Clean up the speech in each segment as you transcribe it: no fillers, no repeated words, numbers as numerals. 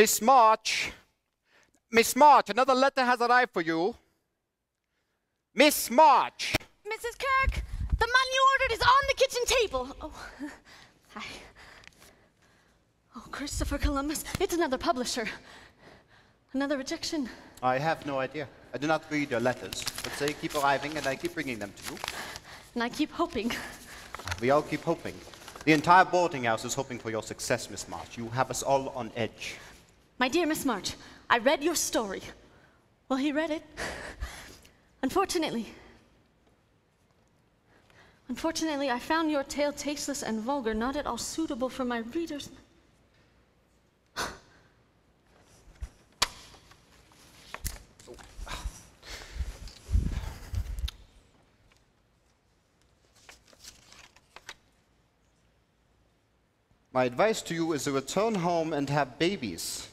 Miss March! Miss March, another letter has arrived for you. Miss March! Mrs. Kirk, the man you ordered is on the kitchen table. Oh, hi. Oh, Christopher Columbus, it's another publisher. Another rejection. I have no idea. I do not read your letters, but they keep arriving and I keep bringing them to you. And I keep hoping. We all keep hoping. The entire boarding house is hoping for your success, Miss March. You have us all on edge. My dear Miss March, I read your story. Well, he read it. Unfortunately, I found your tale tasteless and vulgar, not at all suitable for my readers. My advice to you is to return home and have babies.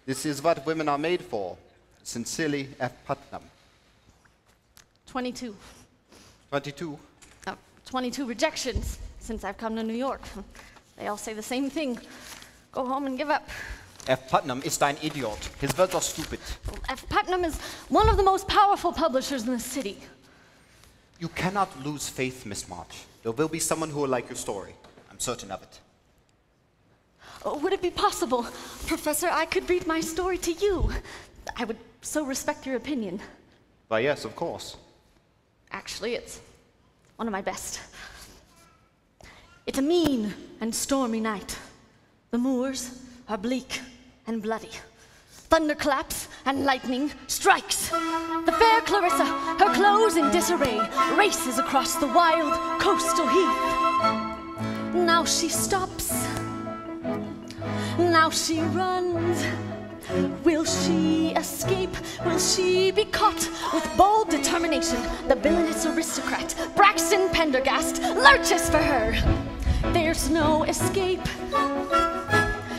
This is what women are made for. Sincerely, F. Putnam. 22. 22? 22 rejections since I've come to New York. They all say the same thing. Go home and give up. F. Putnam ist ein Idiot. His words are stupid. Well, F. Putnam is one of the most powerful publishers in the city. You cannot lose faith, Miss March. There will be someone who will like your story. I'm certain of it. Would it be possible, Professor, I could read my story to you? I would so respect your opinion. Why, yes, of course. Actually, it's one of my best. It's a mean and stormy night. The moors are bleak and bloody. Thunderclaps and lightning strikes. The fair Clarissa, her clothes in disarray, races across the wild coastal heath. Now she stops. Now she runs. Will she escape? Will she be caught? With bold determination, the villainous aristocrat, Braxton Pendergast, lurches for her. There's no escape.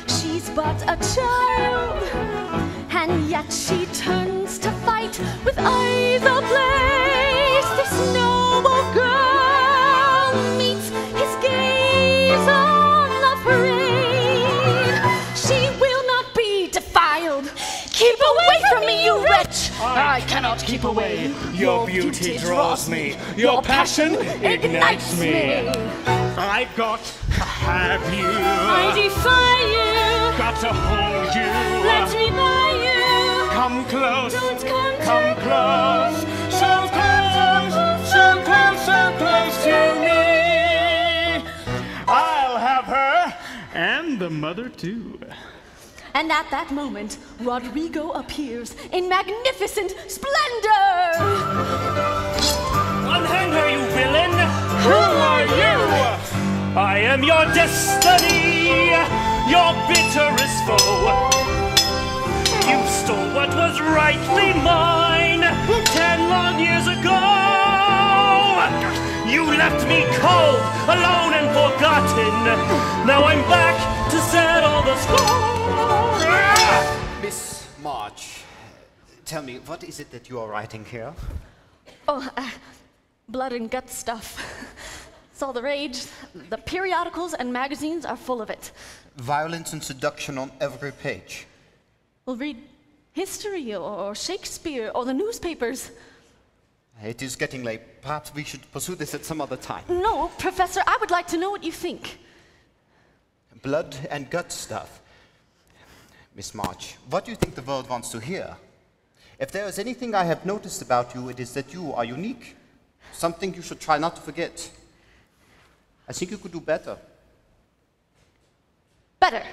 She's but a child, and yet she turns to fight with eyes ablaze. This noble girl meets his gaze on the parade. She will not be defiled. Keep away from me, you wretch! I cannot keep away. Your beauty draws me. Your passion ignites me. I've got to have you. I defy you. Got to hold you. Let me buy you. Come close. Don't come Come close. So close. So close. So close to me. I'll have her and the mother too. And at that moment, Rodrigo appears in magnificent splendor. Unhand her, you villain! Who are you? I am your destiny, your bitterest foe. You stole what was rightly mine 10 long years ago. You left me cold, alone and forgotten. Now I'm back to settle the score. Miss March, tell me, what is it that you are writing here? Oh, blood and gut stuff. It's all the rage. The periodicals and magazines are full of it. Violence and seduction on every page. We'll read history or Shakespeare or the newspapers. It is getting late. Perhaps we should pursue this at some other time. No, Professor, I would like to know what you think. Blood and gut stuff. Miss March, what do you think the world wants to hear? If there is anything I have noticed about you, it is that you are unique. Something you should try not to forget. I think you could do better. Better.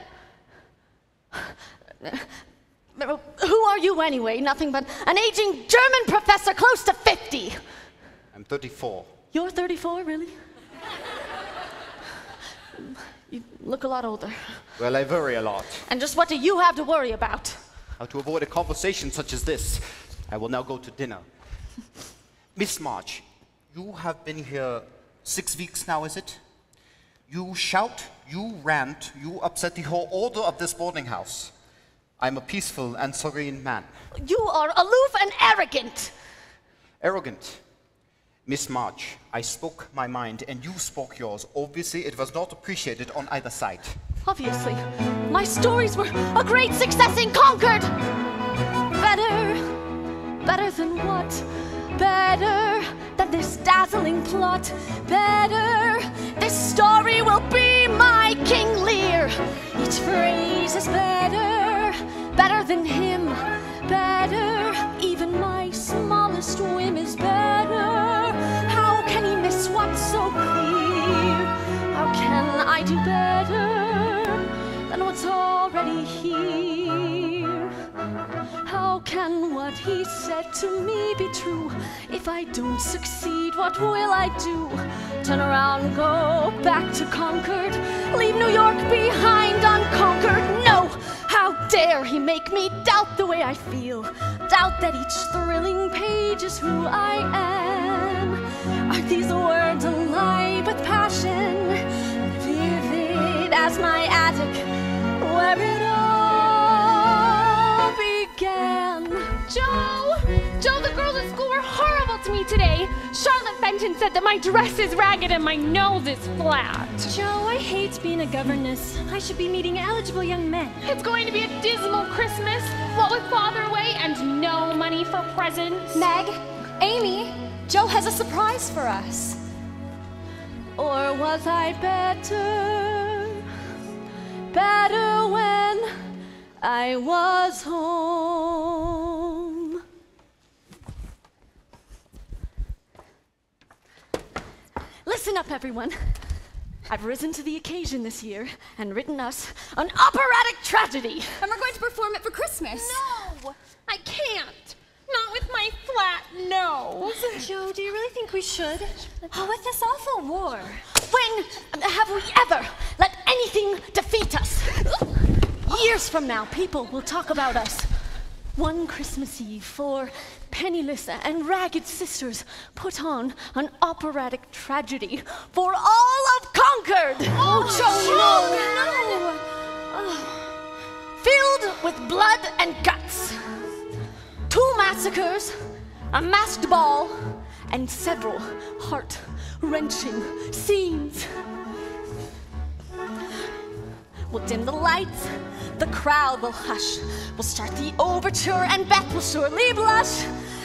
Who are you anyway? Nothing but an aging German professor close to 50. I'm 34. You're 34, really? You look a lot older. Well, I worry a lot. And just what do you have to worry about? How to avoid a conversation such as this. I will now go to dinner. Miss March, you have been here 6 weeks now, is it? You shout, you rant, you upset the whole order of this boarding house. I'm a peaceful and serene man. You are aloof and arrogant. Arrogant. Miss March, I spoke my mind and you spoke yours. Obviously, it was not appreciated on either side. Obviously, my stories were a great success in Concord. Better than what? Better than this dazzling plot. Better, this story will be my King Lear. Each phrase is better than him. Better, even my smallest whim is better. How can he miss what's so clear? How can I do better than what's already here? How can what he said to me be true? If I don't succeed, what will I do? Turn around, go back to Concord, leave New York behind unconquered? No! How dare he make me doubt the way I feel? Doubt that each thrilling page is who I am. Are these words alive with passion? Vivid as my attic, where it all began. Joe, the girls at school were horrible to me today. Charlotte Fenton said that my dress is ragged and my nose is flat. Joe, I hate being a governess. I should be meeting eligible young men. It's going to be a dismal Christmas, what with Father away and no money for presents. Meg, Amy, Joe has a surprise for us. Or was I better when I was home? Listen up, everyone. I've risen to the occasion this year and written us an operatic tragedy. And we're going to perform it for Christmas. No, I can't. Not with my flat nose. Joe, do you really think we should? Oh, with this awful war. When have we ever let anything defeat us? Years from now, people will talk about us. One Christmas Eve, 4 penniless and ragged sisters put on an operatic tragedy for all of Concord. Oh, Filled with blood and guts. 2 massacres, a masked ball, and several heart-wrenching scenes. We'll dim the lights, the crowd will hush. We'll start the overture and Beth will surely blush.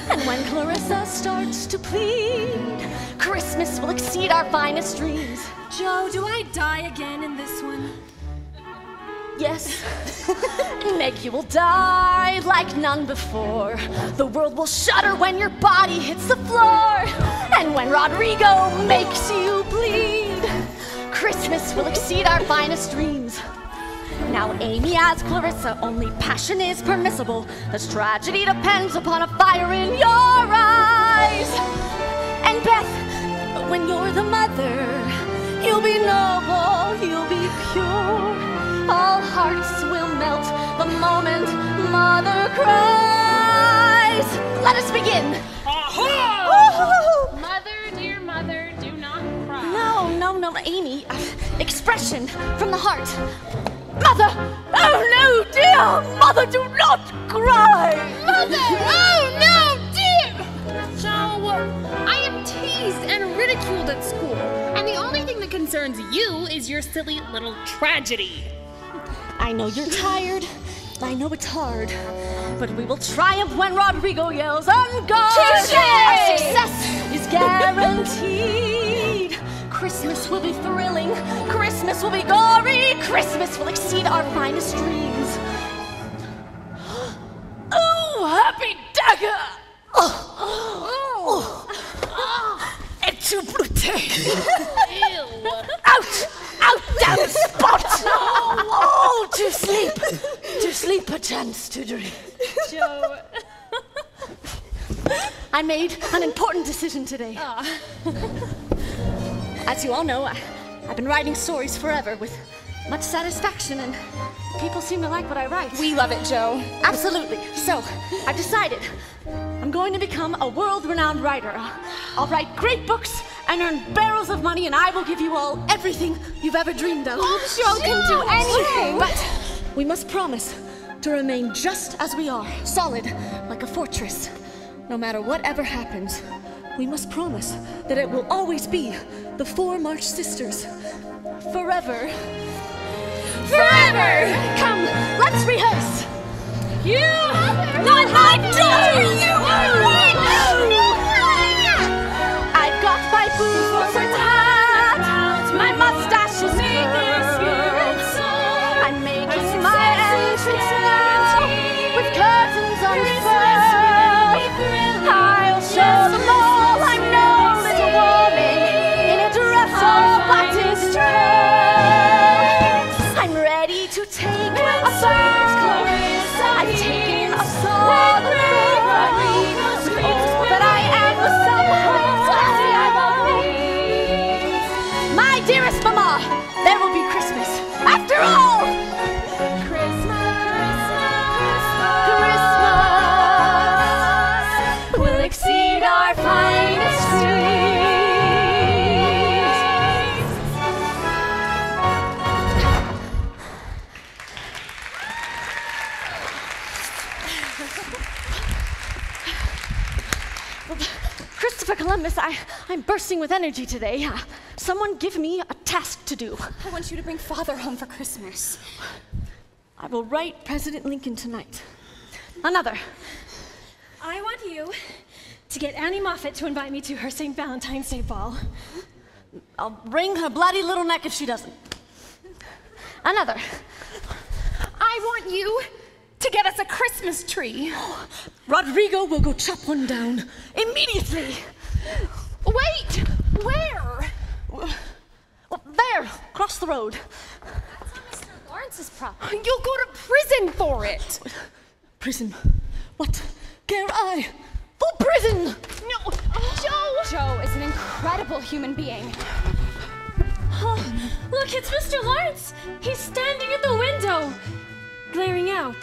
And when Clarissa starts to plead, Christmas will exceed our finest dreams. Joe, do I die again in this one? Yes, Meg, you will die like none before. The world will shudder when your body hits the floor. And when Rodrigo makes you bleed, Christmas will exceed our finest dreams. Now, Amy, as Clarissa, only passion is permissible. This tragedy depends upon a fire in your eyes. And Beth, when you're the mother, you'll be noble, you'll be pure. All hearts will melt the moment Mother cries. Let us begin. Mother, dear mother, do not cry. No, Amy. Expression from the heart. Mother! Oh no, dear! Mother, do not cry! Mother! Oh no, dear! Joe, I am teased and ridiculed at school, and the only thing that concerns you is your silly little tragedy. I know you're tired. I know it's hard. But we will triumph when Rodrigo yells, "On guard!" Touché! Our success is guaranteed. Christmas will be thrilling. Christmas will be gory. Christmas will exceed our finest dreams. Oh, happy dagger! Et tu brute! Ew. Out! Down spot! Oh, to sleep, perchance to dream. Joe. I made an important decision today. As you all know, I've been writing stories forever with much satisfaction, and people seem to like what I write. We love it, Joe. Absolutely. So, I've decided I'm going to become a world-renowned writer. I'll write great books and earn barrels of money, and I will give you all everything you've ever dreamed of. Joe can do anything. But we must promise to remain just as we are, solid like a fortress. No matter whatever happens, we must promise that it will always be the 4 March sisters. Forever. forever. Come, let's rehearse. You want my daughter, you I've got my boots and hat, my mustache is curls. I'm making my entrance now, with curtains unfurled. I'll show them all I'm no little woman, in a dress of blackest pearl. I'm ready to take a soul's clothes. I've taken a soul the world, with all that I am was somehow classy I believe. My dearest Mama, there will be Christmas after all. Christmas will exceed our finest dreams. Christopher Columbus, I'm bursting with energy today. Someone give me a task to do. I want you to bring Father home for Christmas. I will write President Lincoln tonight. Another. I want you to get Annie Moffat to invite me to her St. Valentine's Day ball. I'll wring her bloody little neck if she doesn't. Another. I want you to get us a Christmas tree. Rodrigo will go chop one down immediately. Wait, where? Well, there, across the road. That's not Mr. Lawrence's property. You'll go to prison for it. Prison? What care I for prison? No, Joe. Joe is an incredible human being. Oh, look, it's Mr. Lawrence. He's standing at the window, glaring out.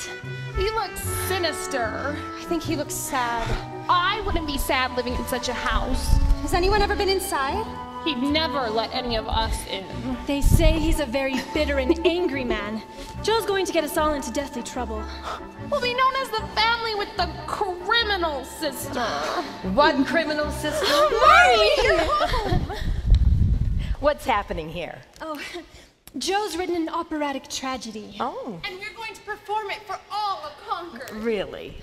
He looks sinister. I think he looks sad. I wouldn't be sad living in such a house. Has anyone ever been inside? He'd never let any of us in. They say he's a very bitter and angry man. Joe's going to get us all into deathly trouble. We'll be known as the family with the criminal sister. One criminal sister? Mommy, you're home. What's happening here? Oh, Joe's written an operatic tragedy. Oh, And we're going to perform it for all of Concord. really?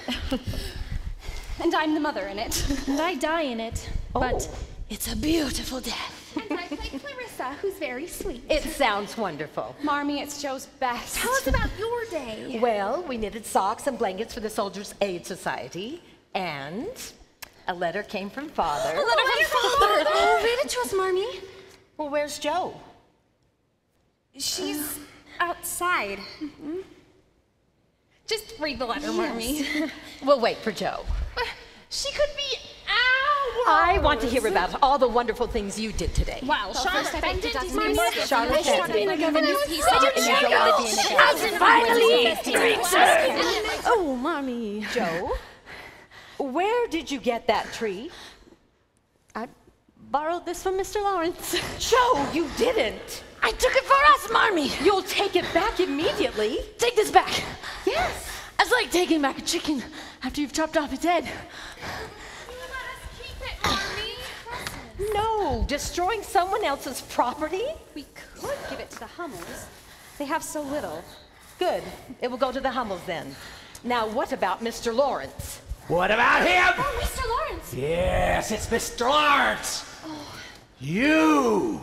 And I'm the mother in it. And I die in it, but it's a beautiful death. And I play Clarissa, who's very sweet. It sounds wonderful. Marmee, it's Joe's best. Tell us about your day. Well, we knitted socks and blankets for the Soldiers' Aid Society, and a letter came from Father. A letter from Father. Oh, read it to us, Marmee. Well, where's Joe? She's outside. Just read the letter, Marmee. We'll wait for Joe. She could be hours. I want to hear about all the wonderful things you did today. Wow, Charlotte first I think Benton it is doesn't my mean Charlotte Benton. Finally, oh, Mommy. Joe, where did you get that tree? I borrowed this from Mr. Lawrence. Joe, you didn't. I took it for us, Marmee. You'll take it back immediately. Take this back. Yes. It's like taking back a chicken after you've chopped off its head. No, destroying someone else's property? We could give it to the Hummels. They have so little. Good. It will go to the Hummels then. Now, what about Mr. Lawrence? What about him? Oh, Mr. Lawrence! Yes, it's Mr. Lawrence. You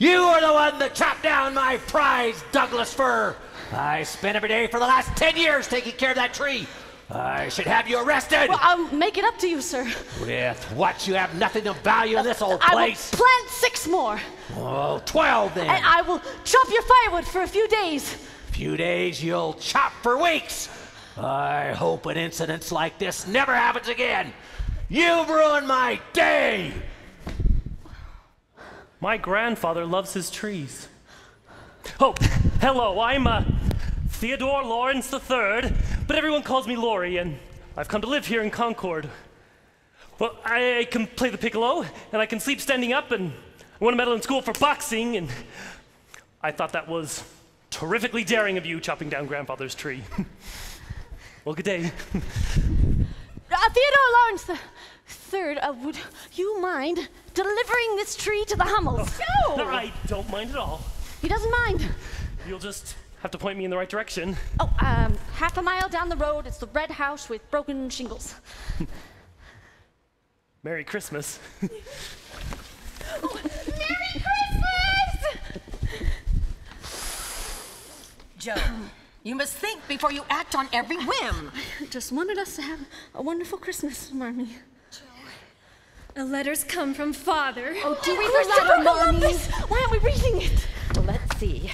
are the one that chopped down my prized Douglas fir. I spent every day for the last 10 years taking care of that tree. I should have you arrested. Well, I'll make it up to you, sir. With what? You have nothing of value in this old I will place. plant 6 more. Oh, 12 then. And I will chop your firewood for a few days. Few days, you'll chop for weeks. I hope an incident like this never happens again. You've ruined my day. My grandfather loves his trees. Oh, hello, I'm Theodore Lawrence III, but everyone calls me Laurie, and I've come to live here in Concord. Well, I can play the piccolo, and I can sleep standing up, and I won a medal in school for boxing, and I thought that was terrifically daring of you, chopping down grandfather's tree. Well, good day. Theodore Lawrence III, would you mind delivering this tree to the Hummels? No, I don't mind at all. He doesn't mind. You'll just have to point me in the right direction. Oh, half a mile down the road, it's the red house with broken shingles. Merry Christmas. Oh, Merry Christmas! Joe, you must think before you act on every whim. Just wanted us to have a wonderful Christmas, Marmee. A letter's come from Father. Oh, do read the letter, Marmee. Why aren't we reading it? Well, let's see.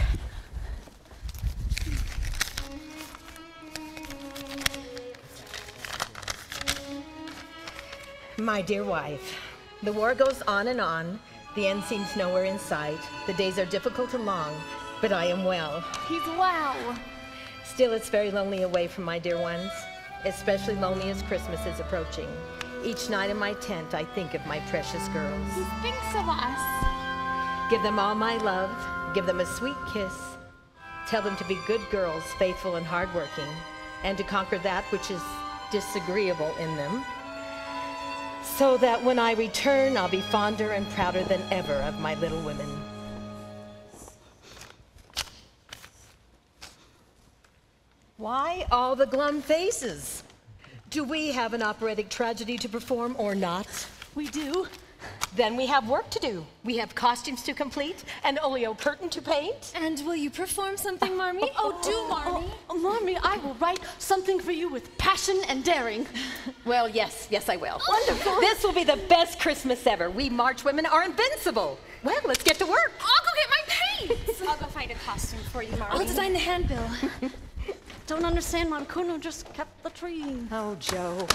My dear wife, the war goes on and on. The end seems nowhere in sight. The days are difficult and long, but I am well. He's wow. Still, it's very lonely away from my dear ones, especially lonely as Christmas is approaching. Each night in my tent, I think of my precious girls. He thinks of us. Give them all my love. Give them a sweet kiss. Tell them to be good girls, faithful and hardworking, and to conquer that which is disagreeable in them, so that when I return, I'll be fonder and prouder than ever of my little women. Why all the glum faces? Do we have an operatic tragedy to perform or not? We do. Then we have work to do. We have costumes to complete, an oleo curtain to paint. And will you perform something, Marmee? Oh, do, Marmee. Oh, Marmee, I will write something for you with passion and daring. Well, yes, I will. Wonderful. This will be the best Christmas ever. We March women are invincible. Well, let's get to work. I'll go get my paints. I'll go find a costume for you, Marmee. I'll design the handbill. Don't understand, Marcuno just kept the tree. Oh, Joe.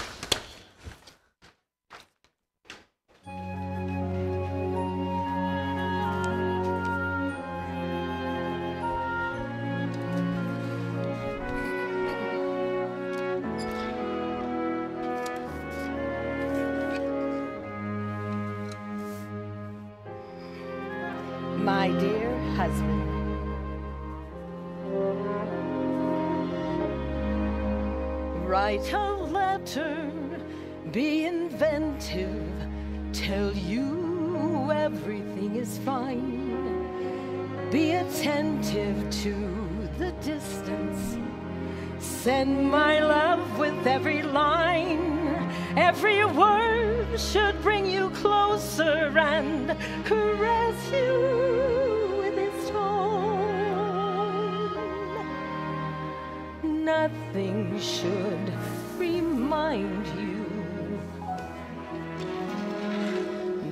My dear husband, write a letter, be inventive, tell you everything is fine, be attentive to the distance, send my love with every line, every word should bring you closer and caress you with its tone. Nothing should remind you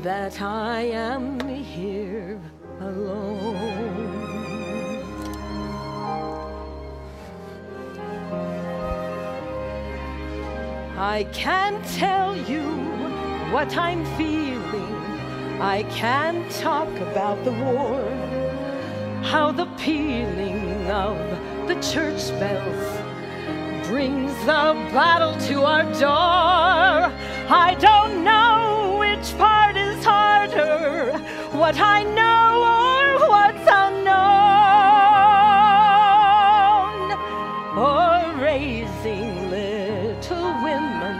that I am here alone. I can't tell you what I'm feeling. I can't talk about the war, how the pealing of the church bells brings the battle to our door. I don't know which part is harder, what I know or what's unknown, or raising little women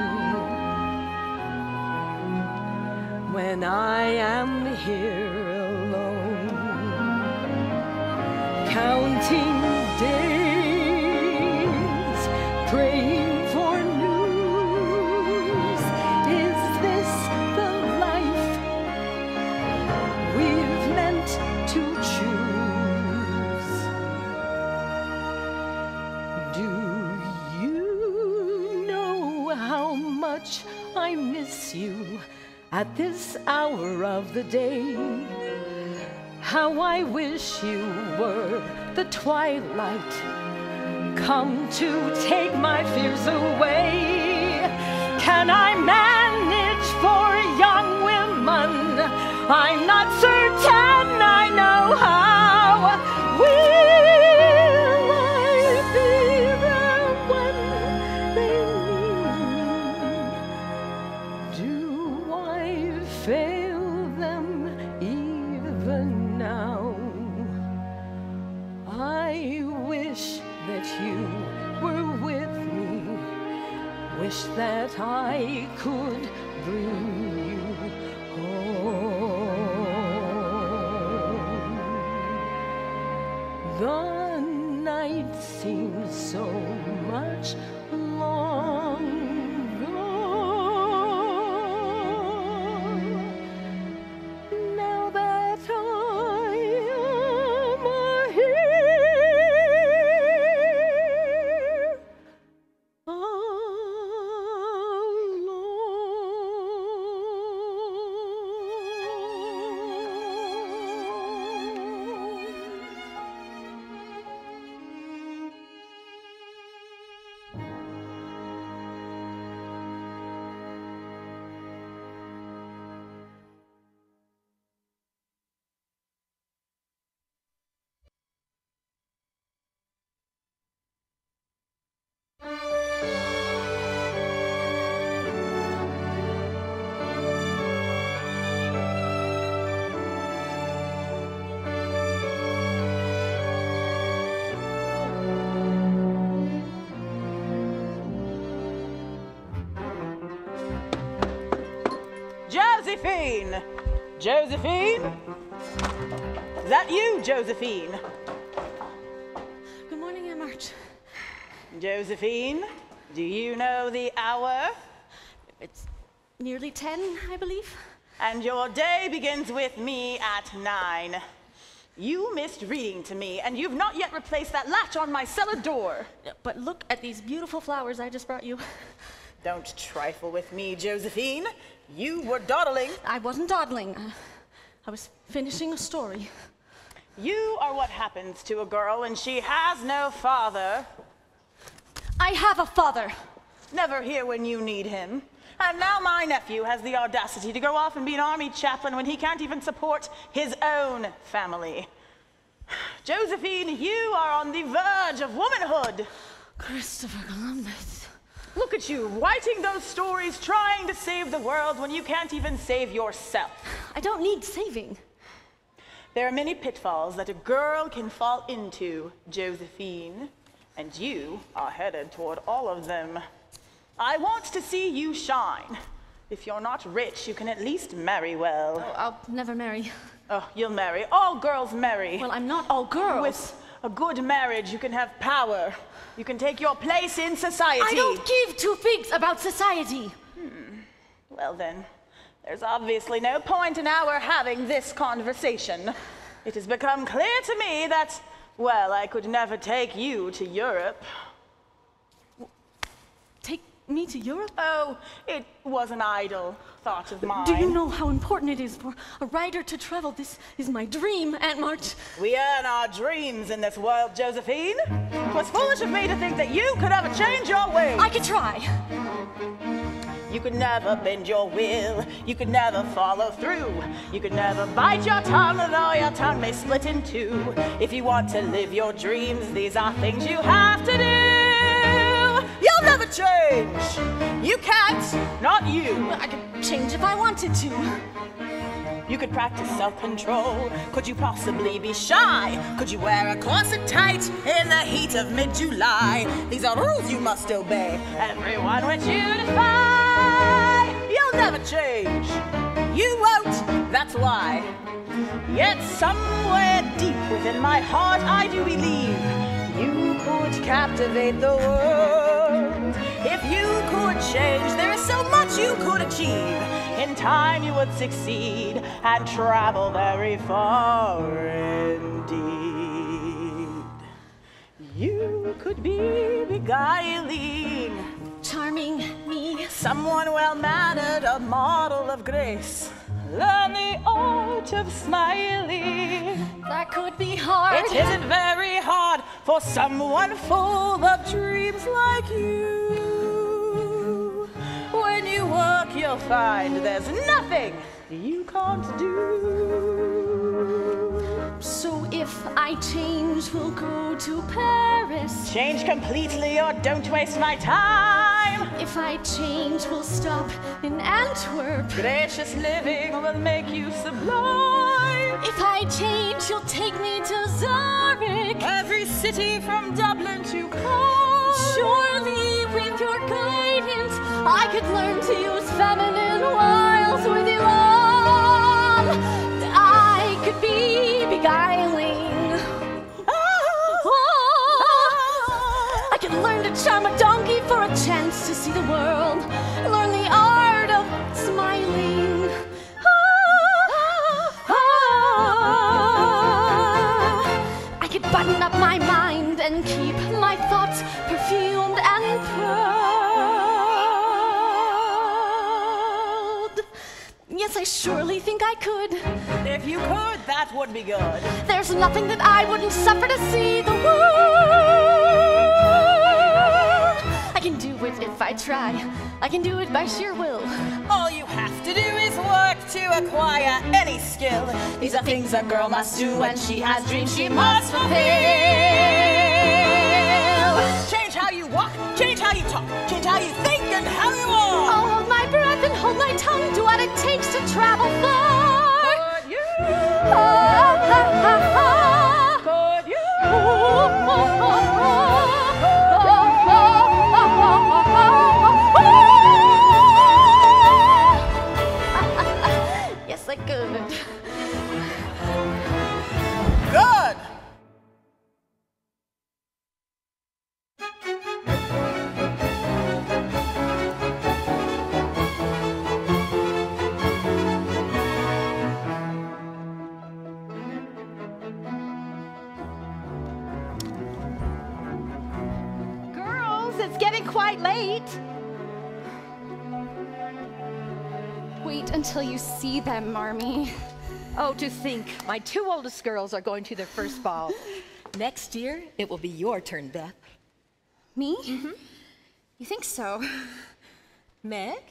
when I am here alone, counting days, praying for news. Is this the life we've meant to choose? Do you know how much I miss you at this hour of the day? How I wish you were the twilight, come to take my fears away. Can I manage for young women? I'm not certain I know how. Will I be there when they need? Do I fail them even now? I wish that you were with me, wish that I could bring you home. The It seems so much longer. Now that I am here Josephine! Josephine? Is that you, Josephine? Good morning, Aunt March. Josephine, do you know the hour? It's nearly 10, I believe. And your day begins with me at 9. You missed reading to me, and you've not yet replaced that latch on my cellar door. But look at these beautiful flowers I just brought you. Don't trifle with me, Josephine. You were dawdling. I wasn't dawdling. I was finishing a story. You are what happens to a girl when she has no father. I have a father. Never here when you need him. And now my nephew has the audacity to go off and be an army chaplain when he can't even support his own family. Josephine, you are on the verge of womanhood. Christopher Columbus. Look at you, writing those stories, trying to save the world when you can't even save yourself. I don't need saving. There are many pitfalls that a girl can fall into, Josephine, and you are headed toward all of them. I want to see you shine. If you're not rich, you can at least marry well. Oh, I'll never marry. Oh, you'll marry. All girls marry. Well, I'm not all girls. With a good marriage, you can have power. You can take your place in society. I don't give two figs about society. Well then, there's obviously no point in our having this conversation. It has become clear to me that, well, I could never take you to Europe. Take me to Europe? Oh, it was an idle thought of mine. Do you know how important it is for a writer to travel? This is my dream, Aunt March. We earn our dreams in this world, Josephine. It was foolish of me to think that you could ever change your ways. I could try. You could never bend your will. You could never follow through. You could never bite your tongue, though your tongue may split in two. If you want to live your dreams, these are things you have to do. You'll never change. You can't, not you. I could change if I wanted to. You could practice self-control. Could you possibly be shy? Could you wear a corset tight in the heat of mid-July? These are rules you must obey. Everyone would you defy. You'll never change. You won't, that's why. Yet somewhere deep within my heart I do believe you could captivate the world. If you could change, there is so much you could achieve. In time you would succeed and travel very far indeed. You could be beguiling, charming me, someone well-mannered, a model of grace. Learn the art of smiling. That could be hard. It isn't very hard for someone full of dreams like you. When you work, you'll find there's nothing you can't do. So if I change, we'll go to Paris. Change completely or don't waste my time. If I change, we'll stop in Antwerp. Gracious living will make you sublime. If I change, you'll take me to Zurich. Every city from Dublin to Cologne. Surely with your guidance, I could learn to use feminine wiles with you all. I could be beguiling. Yes, I surely think I could. If you could, that would be good. There's nothing that I wouldn't suffer to see the world. I can do it if I try. I can do it by sheer will. All you have to do is work to acquire any skill. These are things a girl must do when she has dreams she must fulfill. Change how you walk, change how you talk, change how you think and how you walk. I'll hold my breath and hold my tongue, do what it takes to travel far. Could you? Could you? Yes, I could. Good. It's getting quite late. Wait until you see them, Marmee. Oh, to think, my 2 oldest girls are going to their first ball. Next year, it will be your turn, Beth. Me? You think so? Meg?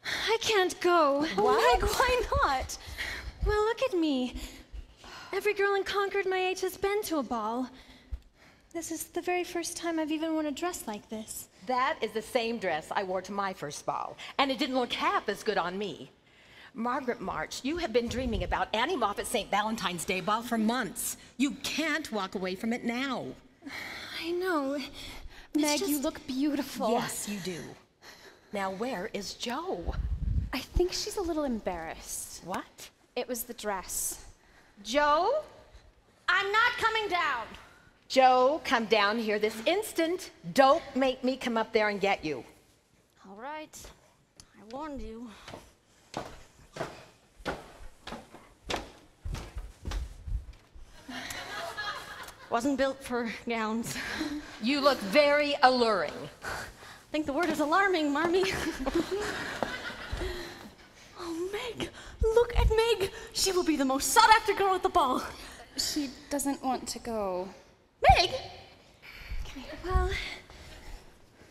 I can't go. What? Meg, why not? Well, look at me. Every girl in Concord my age has been to a ball. This is the very first time I've even worn a dress like this. That is the same dress I wore to my first ball, and it didn't look half as good on me. Margaret March, you have been dreaming about Annie Moffat's St. Valentine's Day ball for months. You can't walk away from it now. I know. Meg, you look beautiful. Yes, you do. Now, where is Jo? I think she's a little embarrassed. What? It was the dress. Jo? I'm not coming down. Jo, come down here this instant. Don't make me come up there and get you. All right. I warned you. Wasn't built for gowns. You look very alluring. I think the word is alarming, Marmee. Oh, Meg. Look at Meg. She will be the most sought-after girl at the ball. She doesn't want to go. Meg? Well,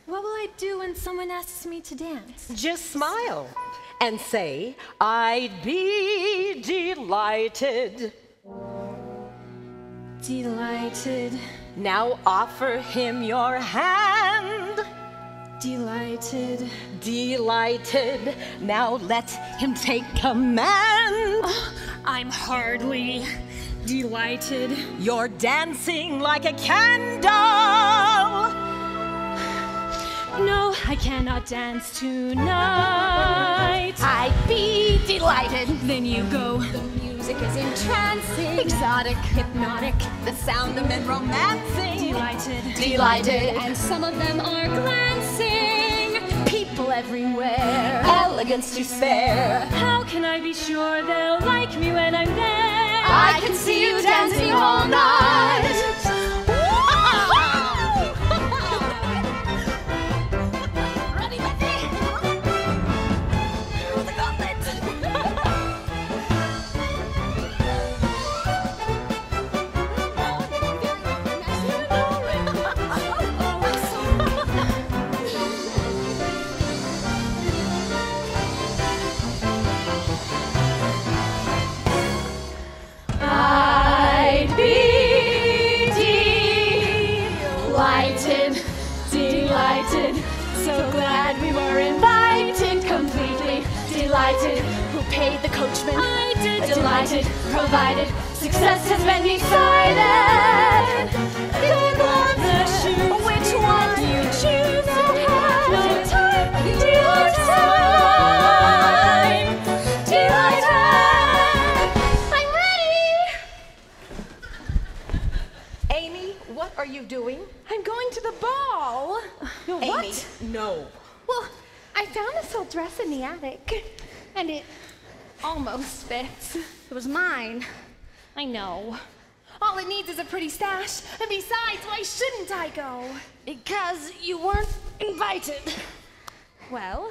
what will I do when someone asks me to dance? Just smile and say, I'd be delighted. Delighted. Now offer him your hand. Delighted. Delighted. Now let him take command. Oh, I'm hardly delighted. You're dancing like a candle. No, I cannot dance tonight. I'd be delighted. Then you go. The music is entrancing. Exotic. Hypnotic. The sound of men romancing. Delighted. Delighted. And some of them are glancing. People everywhere. Elegance to spare. How can I be sure they'll like me when I'm there? I can see you dancing all night. Ready, Betty? Through the gauntlet. I'd be delighted, delighted, so glad we were invited, completely delighted. Who paid the coachman? I did. Delighted, provided, success has been decided. Good one, The shoe. which one do you choose? No time. Delighted. I'm ready. Amy, what are you doing? I'm going to the ball. Amy, no. Well, I found this old dress in the attic, and it almost fits. It was mine. I know. All it needs is a pretty stash, and besides, why shouldn't I go? Because you weren't invited. Well,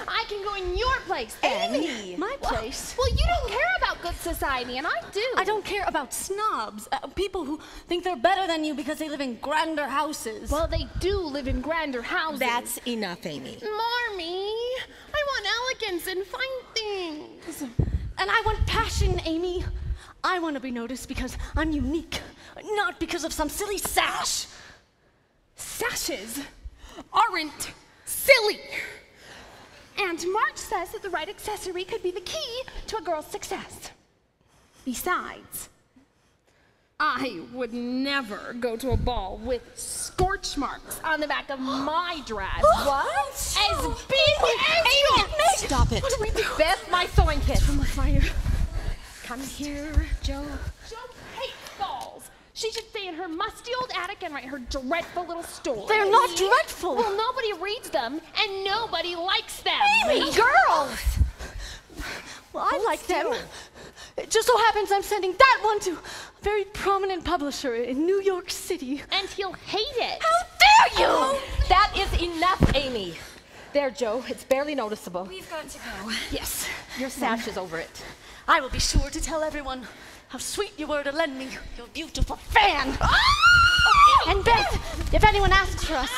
I can go in your place then. Amy! My place? Well, you don't care about good society, and I do. I don't care about snobs. People who think they're better than you because they live in grander houses. Well, they do live in grander houses. That's enough, Amy. Marmee, I want elegance and fine things. And I want passion, Amy. I want to be noticed because I'm unique, not because of some silly sash. Sashes aren't silly. And March says that the right accessory could be the key to a girl's success. Besides, I would never go to a ball with scorch marks on the back of my dress. What? As big as yours. Stop it. What do we do? Beth, my sewing kit. From the fire. Come here, Joe. Joe hates balls. She should stay in her musty old attic and write her dreadful little stories. They're not dreadful. Well, nobody reads them, and nobody likes them. Amy! Girls! Well, I like them. It just so happens I'm sending that one to a very prominent publisher in New York City. And he'll hate it. How dare you! That is enough, Amy. There, Joe. It's barely noticeable. We've got to go. Yes, Your sash is over it. I will be sure to tell everyone how sweet you were to lend me your beautiful fan. And Beth, if anyone asks for us,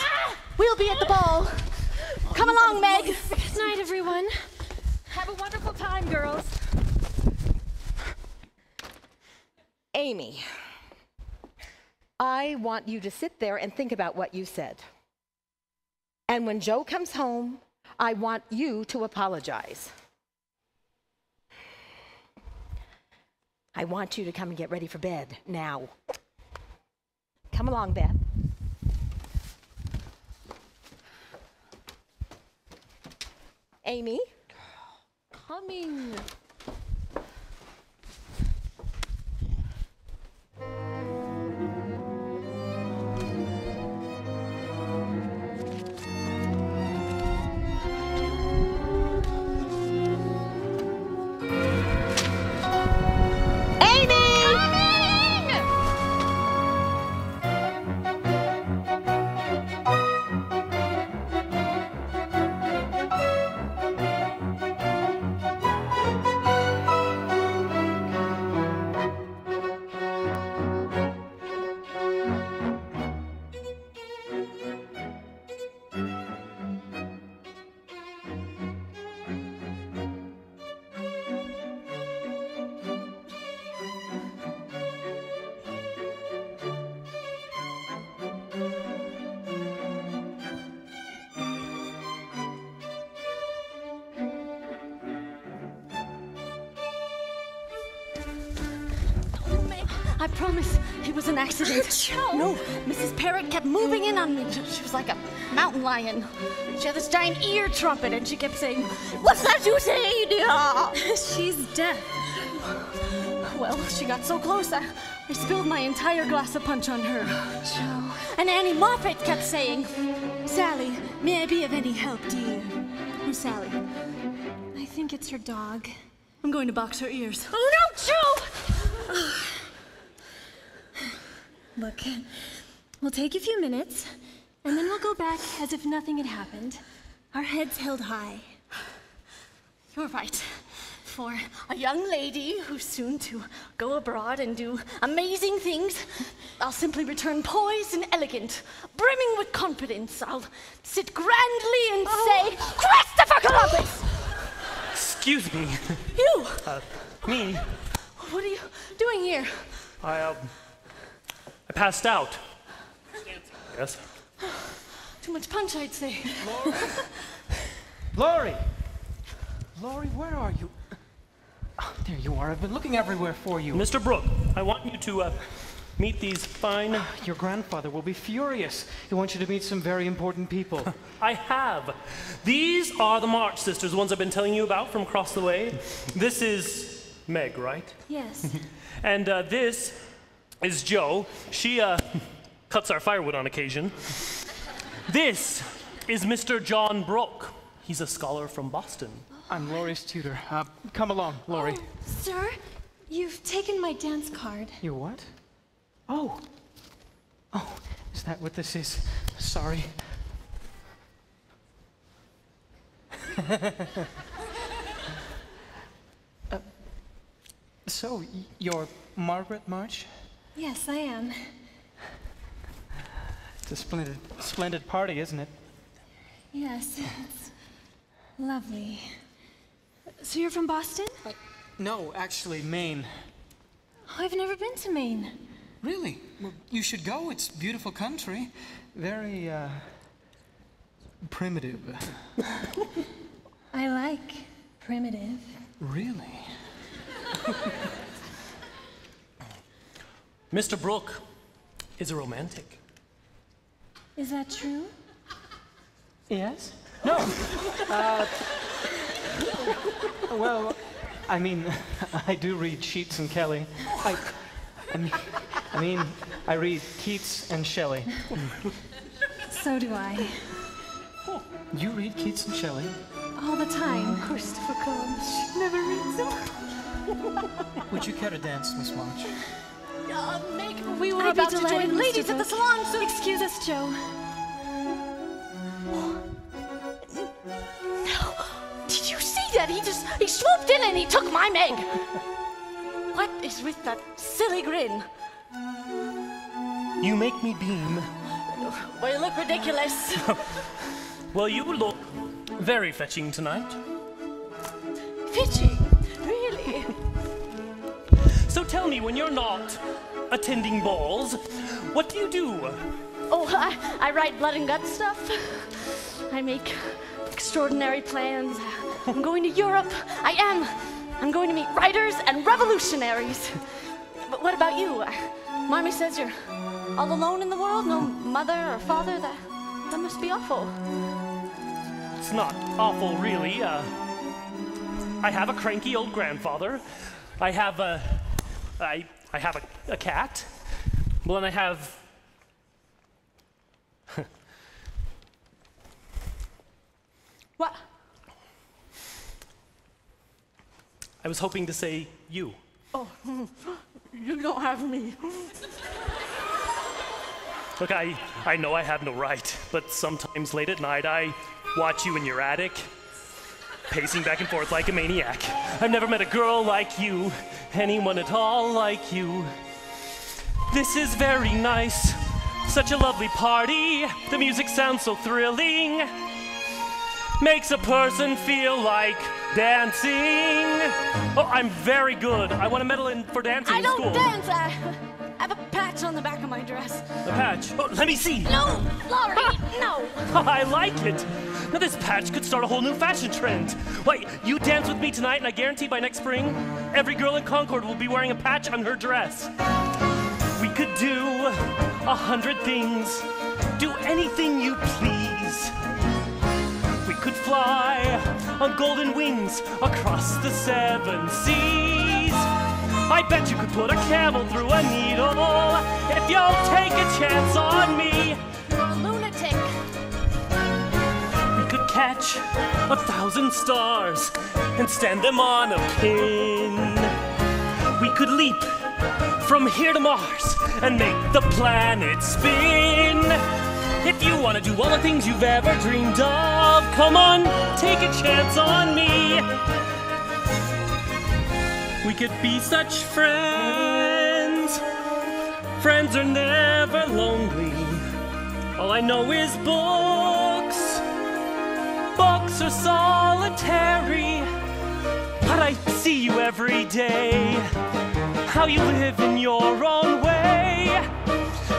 we'll be at the ball. Come along, Meg. Good night, everyone. Have a wonderful time, girls. Amy, I want you to sit there and think about what you said. And when Joe comes home, I want you to apologize. I want you to come and get ready for bed now. Come along, Beth. Amy? Coming. I promise it was an accident. No, Mrs. Parrot kept moving in on me. She was like a mountain lion. She had this giant ear trumpet, and she kept saying, "What's that you say, dear?" She's deaf. Well, she got so close, I spilled my entire glass of punch on her. Joe. And Annie Moffat kept saying, "Sally, may I be of any help, dear?" Who's Sally? I think it's her dog. I'm going to box her ears. Oh no, Joe! Look, we'll take a few minutes, and then we'll go back as if nothing had happened. Our heads held high. You're right. For a young lady who's soon to go abroad and do amazing things, I'll simply return poised and elegant, brimming with confidence. I'll sit grandly and say, "Christopher Columbus!" Excuse me. You! Me? What are you doing here? I passed out. Yes. Too much punch, I'd say. Laurie! Laurie, where are you? Oh, there you are. I've been looking everywhere for you. Mr. Brooke, I want you to meet these fine... Your grandfather will be furious. He wants you to meet some very important people. I have. These are the March sisters, the ones I've been telling you about from across the way. This is Meg, right? Yes. And this is Joe. She cuts our firewood on occasion. This is Mr. John Brooke. He's a scholar from Boston. I'm Laurie's tutor. Come along, Laurie. Oh, sir, you've taken my dance card. You what? Oh. Oh, is that what this is? Sorry. So, you're Margaret March? Yes, I am. It's a splendid party, isn't it? Yes, it's lovely. So you're from Boston? No, actually, Maine. Oh, I've never been to Maine. Really? Well, you should go. It's beautiful country. Very, primitive. I like primitive. Really? Mr. Brooke is a romantic. Is that true? Yes? No. Well, I mean, I do read Sheets and Kelly. I mean, I read Keats and Shelley. So do I. You read Keats and Shelley? All the time. Christopher Columbus never reads them. Would you care to dance, Miss March? We were I'd be about to delighted, join Mr. ladies at the Brooke. salon soon. Excuse us, Joe. No. Did you see that? He swooped in and he took my Meg. What is with that silly grin? You make me beam. Well, you look ridiculous. Well, you look very fetching tonight. Fitchy. Really? So tell me, when you're not attending balls, what do you do? Oh, I write blood and guts stuff. I make extraordinary plans. I'm going to Europe. I'm going to meet writers and revolutionaries. But what about you? Mommy says you're all alone in the world? No mother or father? That must be awful. It's not awful, really. I have a cranky old grandfather. I have a cat. Well, and I have... What? I was hoping to say you. Oh, you don't have me. Look, I know I have no right, but sometimes late at night I watch you in your attic, pacing back and forth like a maniac. I've never met a girl like you, anyone at all like you. This is very nice, such a lovely party. The music sounds so thrilling, makes a person feel like dancing. Oh, I'm very good. I want a medal for dancing in school. I don't dance. I have a patch on the back of my dress. A patch? Oh, let me see. No, Laurie, no. I like it. Now this patch could start a whole new fashion trend. Why, you dance with me tonight and I guarantee by next spring, every girl in Concord will be wearing a patch on her dress. We could do 100 things, do anything you please. We could fly on golden wings across the 7 seas. I bet you could put a camel through a needle if you'll take a chance on me. You're a lunatic. We could catch 1,000 stars and stand them on a pin. We could leap from here to Mars and make the planet spin. If you want to do all the things you've ever dreamed of, come on, take a chance on me. We could be such friends. Friends are never lonely. All I know is books. Books are solitary. But I see you every day. How you live in your own way.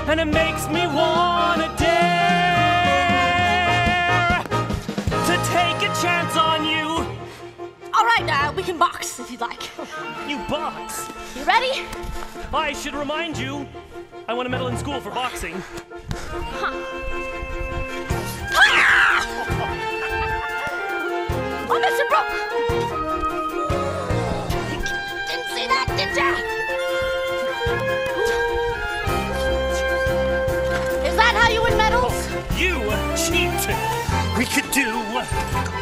And it makes me wanna dare to take a chance on you. All right, we can box if you'd like. You box? You ready? I should remind you, I won a medal in school for boxing. Huh. Ah! Oh, Mr. Brooke! Didn't see that, did ya? Is that how you win medals? Oh, you cheat! We could do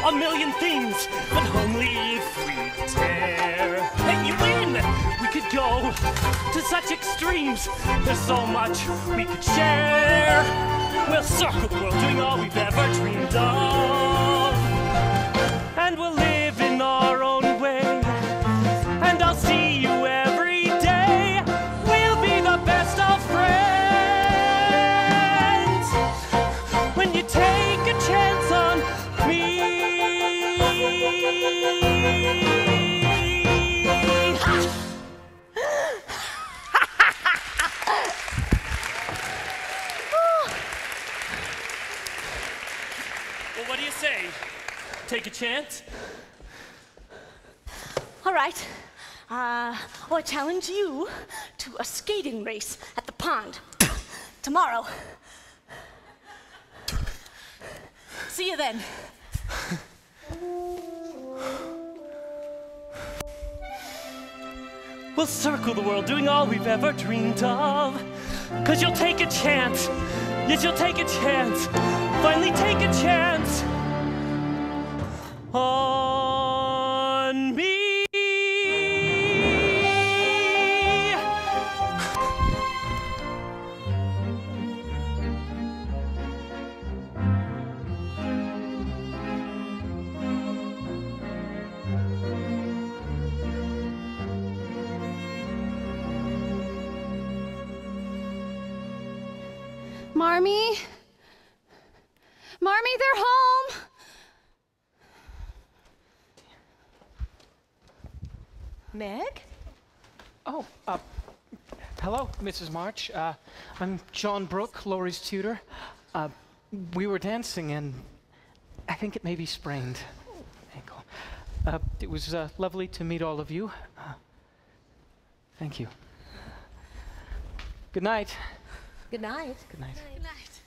1,000,000 things, but only if we dare. Hey, you win! We could go to such extremes. There's so much we could share. We'll circle the world doing all we've ever dreamed of. chance. All right. I challenge you to a skating race at the pond tomorrow. See you then. We'll circle the world doing all we've ever dreamed of. 'Cause you'll take a chance. Yes, you'll take a chance. Finally take a chance on me. Marmee? Marmee, they're home! Meg? Oh, hello, Mrs. March. I'm John Brooke, Laurie's tutor. We were dancing and I think it may be sprained ankle. It was lovely to meet all of you. Thank you. Good night. Good night. Good night. Good night.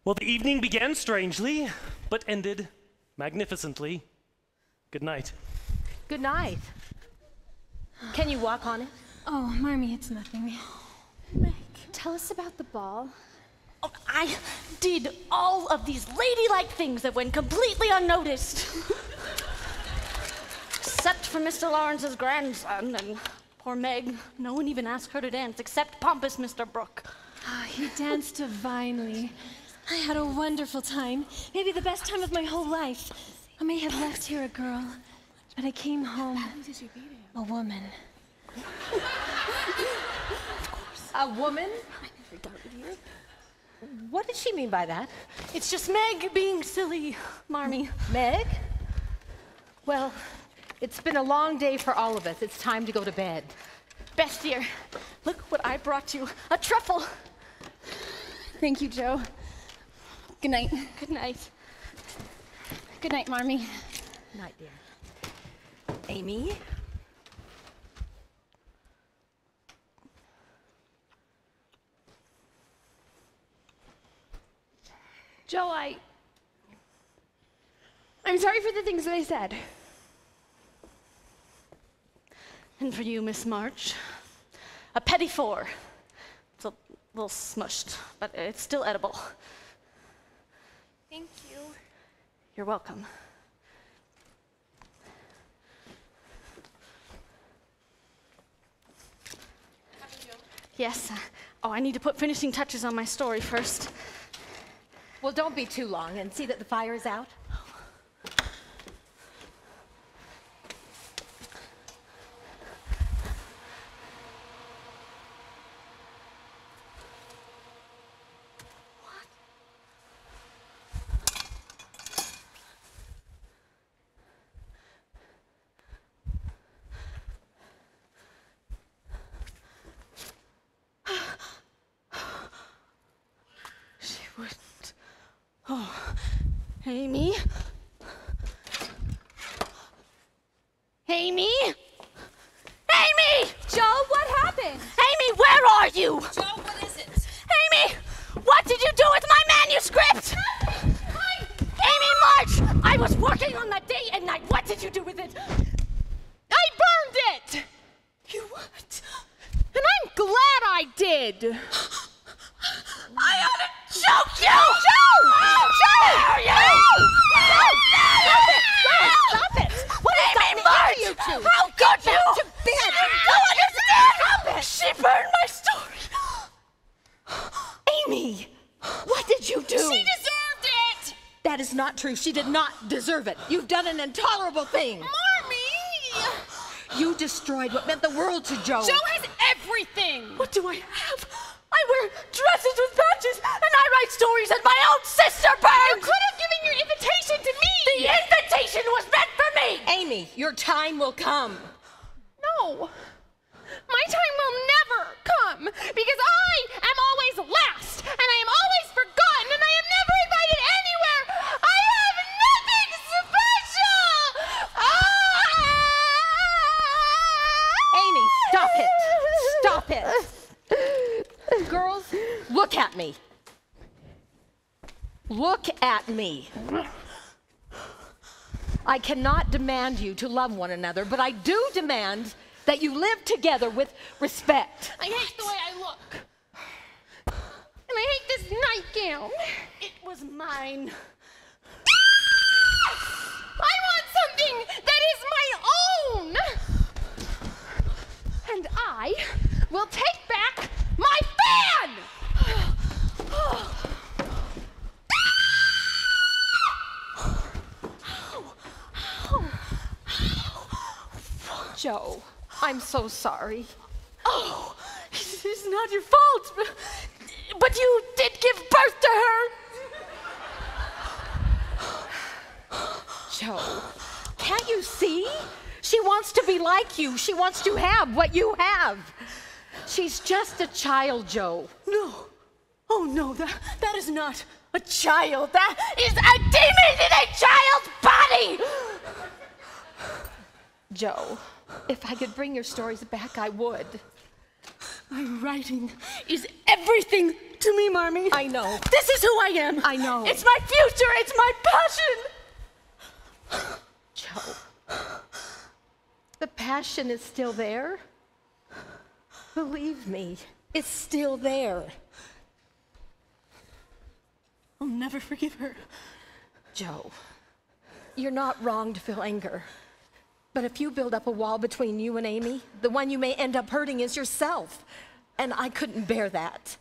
Well, the evening began strangely, but ended magnificently. Good night. Good night. Can you walk on it? Oh, Marmee, it's nothing. Meg, tell us about the ball. Oh, I did all of these ladylike things that went completely unnoticed. Except for Mr. Lawrence's grandson and poor Meg. No one even asked her to dance except pompous Mr. Brooke. Oh, he danced divinely. I had a wonderful time. Maybe the best time of my whole life. I may have left here a girl, but I came home a woman. A woman? What did she mean by that? It's just Meg being silly, Marmee. Meg? Well, it's been a long day for all of us. It's time to go to bed. Beth, dear, look what I brought you. A truffle. Thank you, Joe. Good night. Good night. Good night, Marmee. Night, dear. Amy? Joe, I'm sorry for the things that I said. And for you, Miss March, a petit four. It's a little smushed, but it's still edible. Thank you. You're welcome. Yes. Oh, I need to put finishing touches on my story first. Well, don't be too long and see that the fire is out. Amy? Amy? Amy! Joe, what happened? Amy, where are you? Joe, what is it? Amy! What did you do with my manuscript? Amy March! I was working on that day and night. What did you do with it? I burned it! You what? And I'm glad I did. I ought to choke you! Joe! Joe! Stop it! What has Amy gotten March! into you two? How could you? To bed! You don't understand! Stop it! She burned my story. Amy, what did you do? She deserved it! That is not true. She did not deserve it. You've done an intolerable thing. Marmee! You destroyed what meant the world to Joe. Joe has everything! What do I have? I wear dresses with patches, and I write stories that my own sister burned! You could have given your invitation to me! The invitation was meant for me! Amy, your time will come. No! My time will never come, because I am always last, and I am always forgotten, and I am never invited anywhere! I have look at me. Look at me. I cannot demand you to love one another, but I do demand that you live together with respect. I hate the way I look. And I hate this nightgown. It was mine. I want something that is my own. And I will take back my fan. Joe, I'm so sorry. Oh, it's not your fault. But you did give birth to her. Joe, can't you see? She wants to be like you. She wants to have what you have. She's just a child, Joe. No. Oh, no, that is not a child. That is a demon in a child's body. Joe, if I could bring your stories back, I would. My writing is everything to me, Marmee. I know. This is who I am. I know. It's my future. It's my passion. Joe, the passion is still there. Believe me, it's still there. I'll never forgive her. Joe, you're not wrong to feel anger. But if you build up a wall between you and Amy, the one you may end up hurting is yourself. And I couldn't bear that.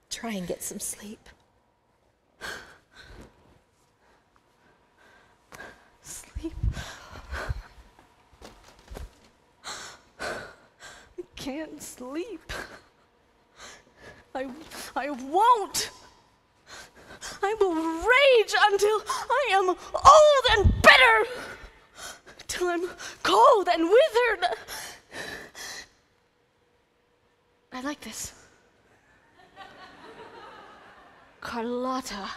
Try and get some sleep. Sleep. I can't sleep. I won't. I will rage until I am old and bitter, till I'm cold and withered. I like this. Carlotta,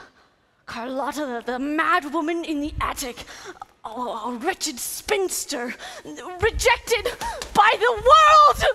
the mad woman in the attic, a wretched spinster, rejected by the world.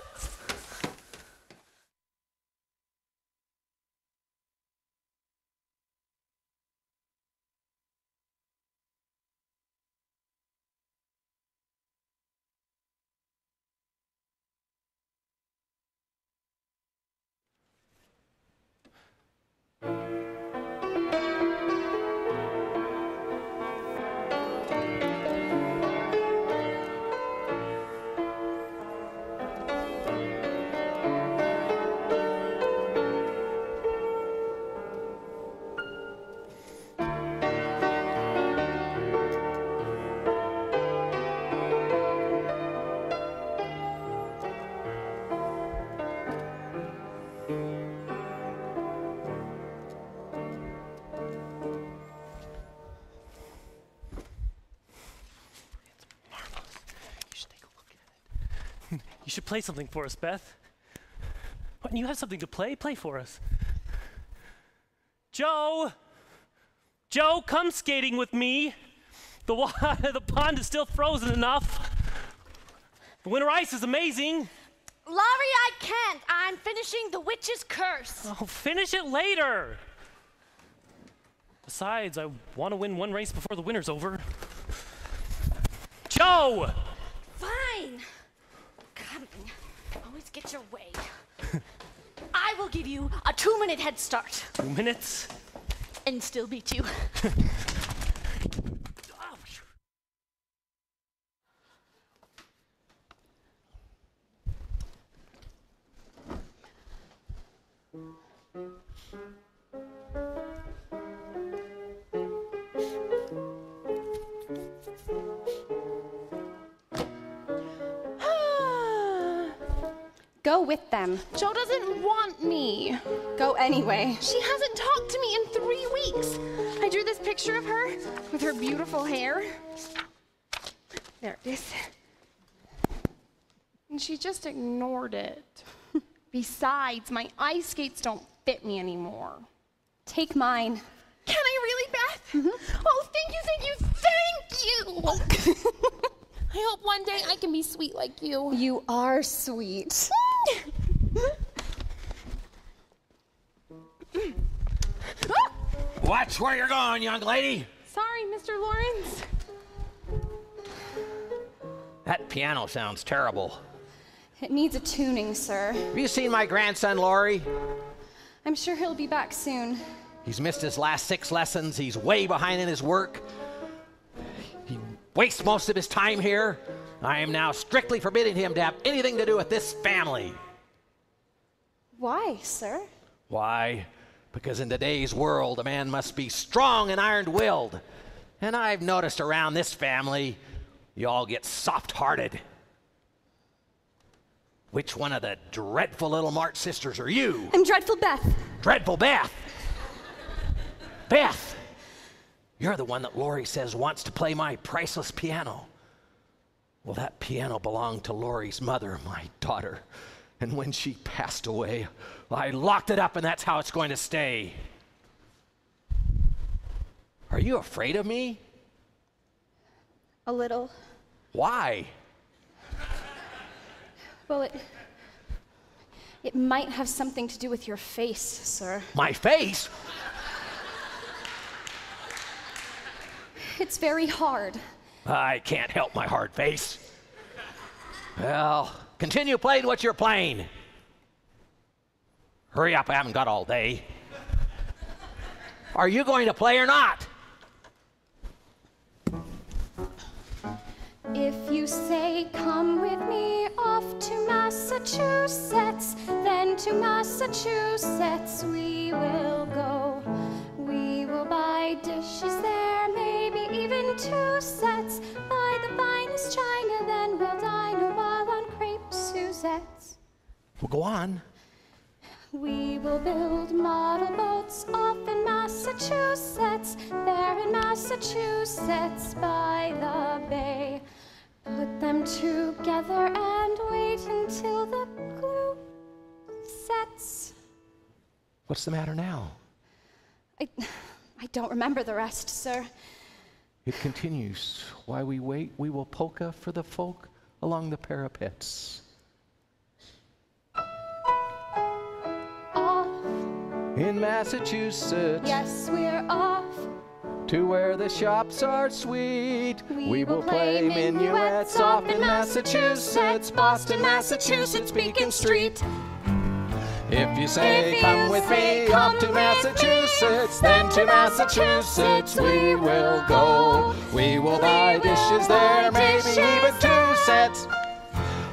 You should play something for us, Beth. When you have something to play, play for us. Joe! Joe, come skating with me. The pond is still frozen enough. The winter ice is amazing. Laurie, I can't. I'm finishing The Witch's Curse. Oh, finish it later. Besides, I want to win one race before the winter's over. Joe! Fine. Coming. Always get your way. I will give you a 2-minute head start. 2 minutes? And still beat you. Go with them. Joe doesn't want me. Go anyway. She hasn't talked to me in 3 weeks. I drew this picture of her with her beautiful hair. There it is. And she just ignored it. Besides, my ice skates don't fit me anymore. Take mine. Can I really, Beth? Mm-hmm. Oh, thank you. I hope one day I can be sweet like you. You are sweet. Watch where you're going, young lady. Sorry, Mr. Lawrence. That piano sounds terrible. It needs a tuning, sir. Have you seen my grandson, Laurie? I'm sure he'll be back soon. He's missed his last 6 lessons. He's way behind in his work. He wastes most of his time here. I am now strictly forbidding him to have anything to do with this family. Why, sir? Why? Because in today's world, a man must be strong and iron-willed. And I've noticed around this family, you all get soft-hearted. Which one of the dreadful little March sisters are you? I'm Dreadful Beth. Dreadful Beth. Beth, you're the one that Laurie says wants to play my priceless piano. Well, that piano belonged to Laurie's mother, my daughter. And when she passed away, I locked it up, and that's how it's going to stay. Are you afraid of me? A little. Why? Well, it might have something to do with your face, sir. My face? It's very hard. I can't help my hard face. Well, continue playing what you're playing. Hurry up, I haven't got all day. Are you going to play or not? If you say, come with me off to Massachusetts, then to Massachusetts we will go. We will buy dishes there, maybe even 2 sets. Buy the finest china, then we'll dine a while on crepe Suzettes. Well, go on. We will build model boats off in Massachusetts, there in Massachusetts by the bay. Put them together and wait until the glue sets. What's the matter now? I don't remember the rest, sir. It continues. While we wait, we will polka for the folk along the parapets. Off. In Massachusetts. Yes, we're off. To where the shops are sweet. We will play minuets off in Massachusetts, Boston, Massachusetts, Beacon Street. If you say, If come you with say, me come up to with Massachusetts, me, then to Massachusetts we will go. We will buy dishes there, maybe even 2 sets.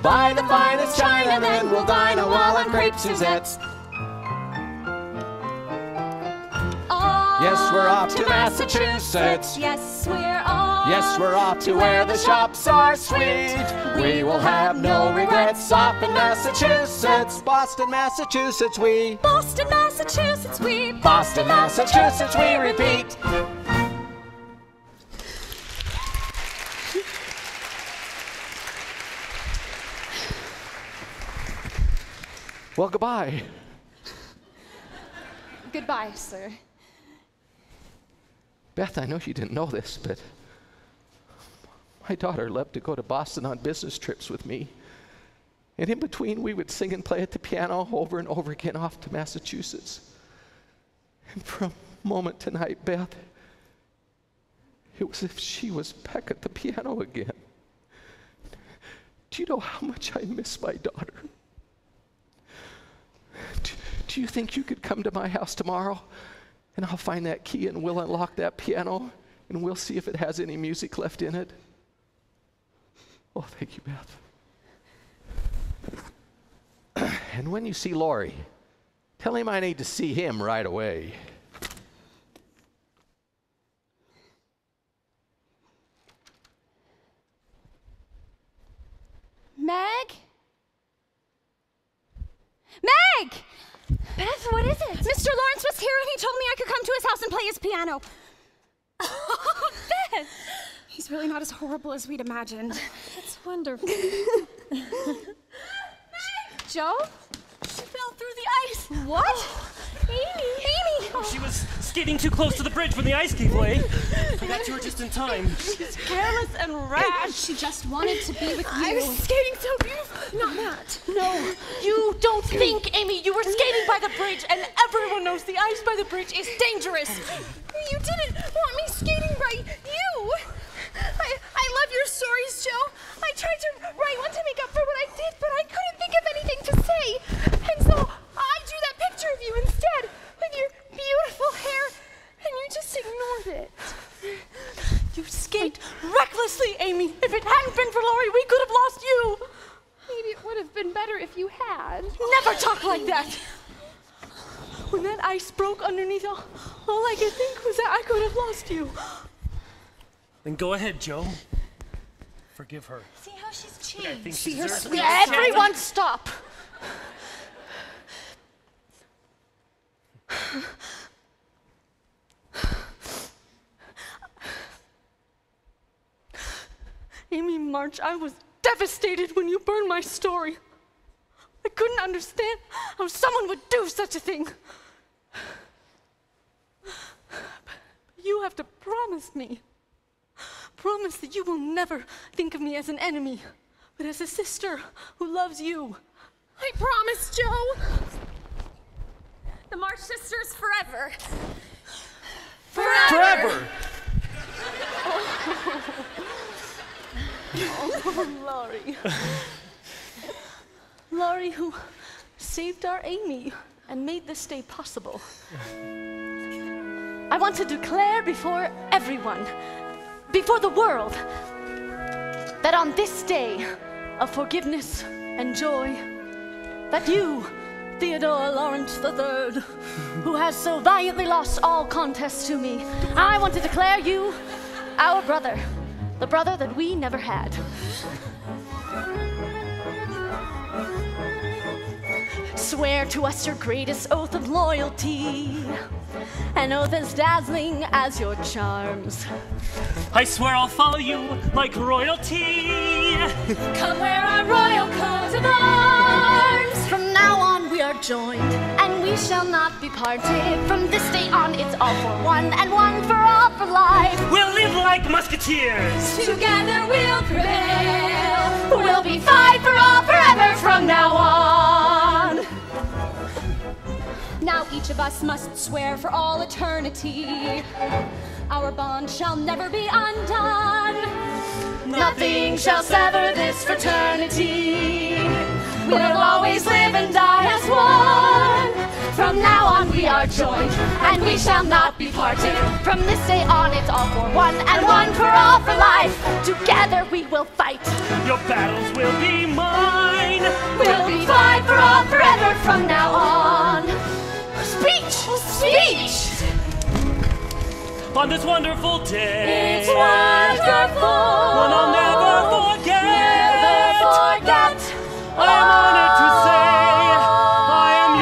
Buy the finest china, then we'll dine a while on crepe Suzettes. Yes, we're off to Massachusetts. Yes, we're off. Yes, we're off to where the shops are sweet. We will have no regrets off in Massachusetts. Boston, Massachusetts, we. Boston, Massachusetts, we. Boston, Massachusetts, we repeat. Well, goodbye. Goodbye, sir. Beth, I know you didn't know this, but my daughter loved to go to Boston on business trips with me. And in between, we would sing and play at the piano over and over again off to Massachusetts. And for a moment tonight, Beth, it was as if she was back at the piano again. Do you know how much I miss my daughter? Do you think you could come to my house tomorrow? And I'll find that key and we'll unlock that piano and we'll see if it has any music left in it. Oh, thank you, Beth. And when you see Laurie, tell him I need to see him right away. Meg? Meg! Beth, what is it? Mr. Lawrence was here and he told me I could come to his house and play his piano. Beth! He's really not as horrible as we'd imagined. That's wonderful. Joe? She fell through the ice. What? Amy! She was skating too close to the bridge when the ice gave way. Forgot you were just in time. She's careless and rash. She just wanted to be with you. I was skating so beautiful. Not that. No, you don't think, Amy, you were skating by the bridge, and everyone knows the ice by the bridge is dangerous. You didn't want me skating right. You. I love your stories, Joe. I tried to write one to make up for what I did, but I couldn't think of anything to say. And so I drew that picture of you instead, with your beautiful hair, and you just ignored it. You skate recklessly, Amy. If it hadn't been for Laurie, we could have lost you. Maybe it would have been better if you had. Never talk like that. When that ice broke underneath, all I could think was that I could have lost you. Then go ahead, Joe. Forgive her. See how she's I changed. think she deserves it. Everyone stop. Amy March, I was devastated when you burned my story. I couldn't understand how someone would do such a thing. But you have to promise me. Promise that you will never think of me as an enemy, but as a sister who loves you. I promise, Joe. The March sisters forever. Forever! Oh, Laurie. Laurie, who saved our Amy and made this day possible. I want to declare before everyone, before the world, that on this day of forgiveness and joy, that you, Theodore Lawrence III, who has so valiantly lost all contests to me, I want to declare you our brother, the brother that we never had. Swear to us your greatest oath of loyalty, an oath as dazzling as your charms. I swear I'll follow you like royalty. Come wear our royal coat of arms. From now on we are joined, and we shall not be parted. From this day on it's all for one, and one for all for life. We'll live like musketeers. Together we'll prevail. We'll be fight for all forever from now on. Now each of us must swear for all eternity. Our bond shall never be undone. Nothing shall sever this fraternity. We'll always live and die as one. From now on we are joined, and we shall not be parted. From this day on it's all for one, and one for all for life. Together we will fight. Your battles will be mine. We'll be fight for all forever from now on. Speech! Speech! On this wonderful day. It's wonderful. One I'll never forget. Never forget. I am honored to say I am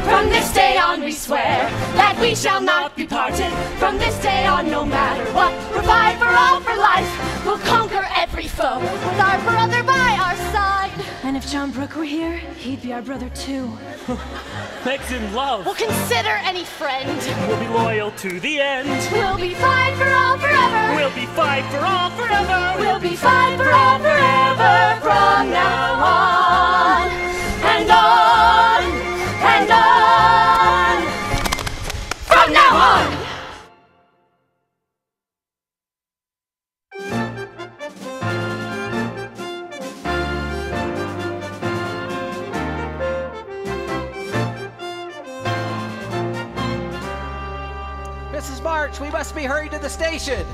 From this day on we swear that we shall not be parted. From this day on, no matter what, we'll fight for all for life. We'll conquer every foe with our brother by our side. And if John Brooke were here, he'd be our brother too. Meg's in love. We'll consider any friend. We'll be loyal to the end. We'll be fight for all forever. We'll be fight for all forever. We'll be fight for all forever from now on. And on. And on. From now on. Mrs. March, we must be hurried to the station.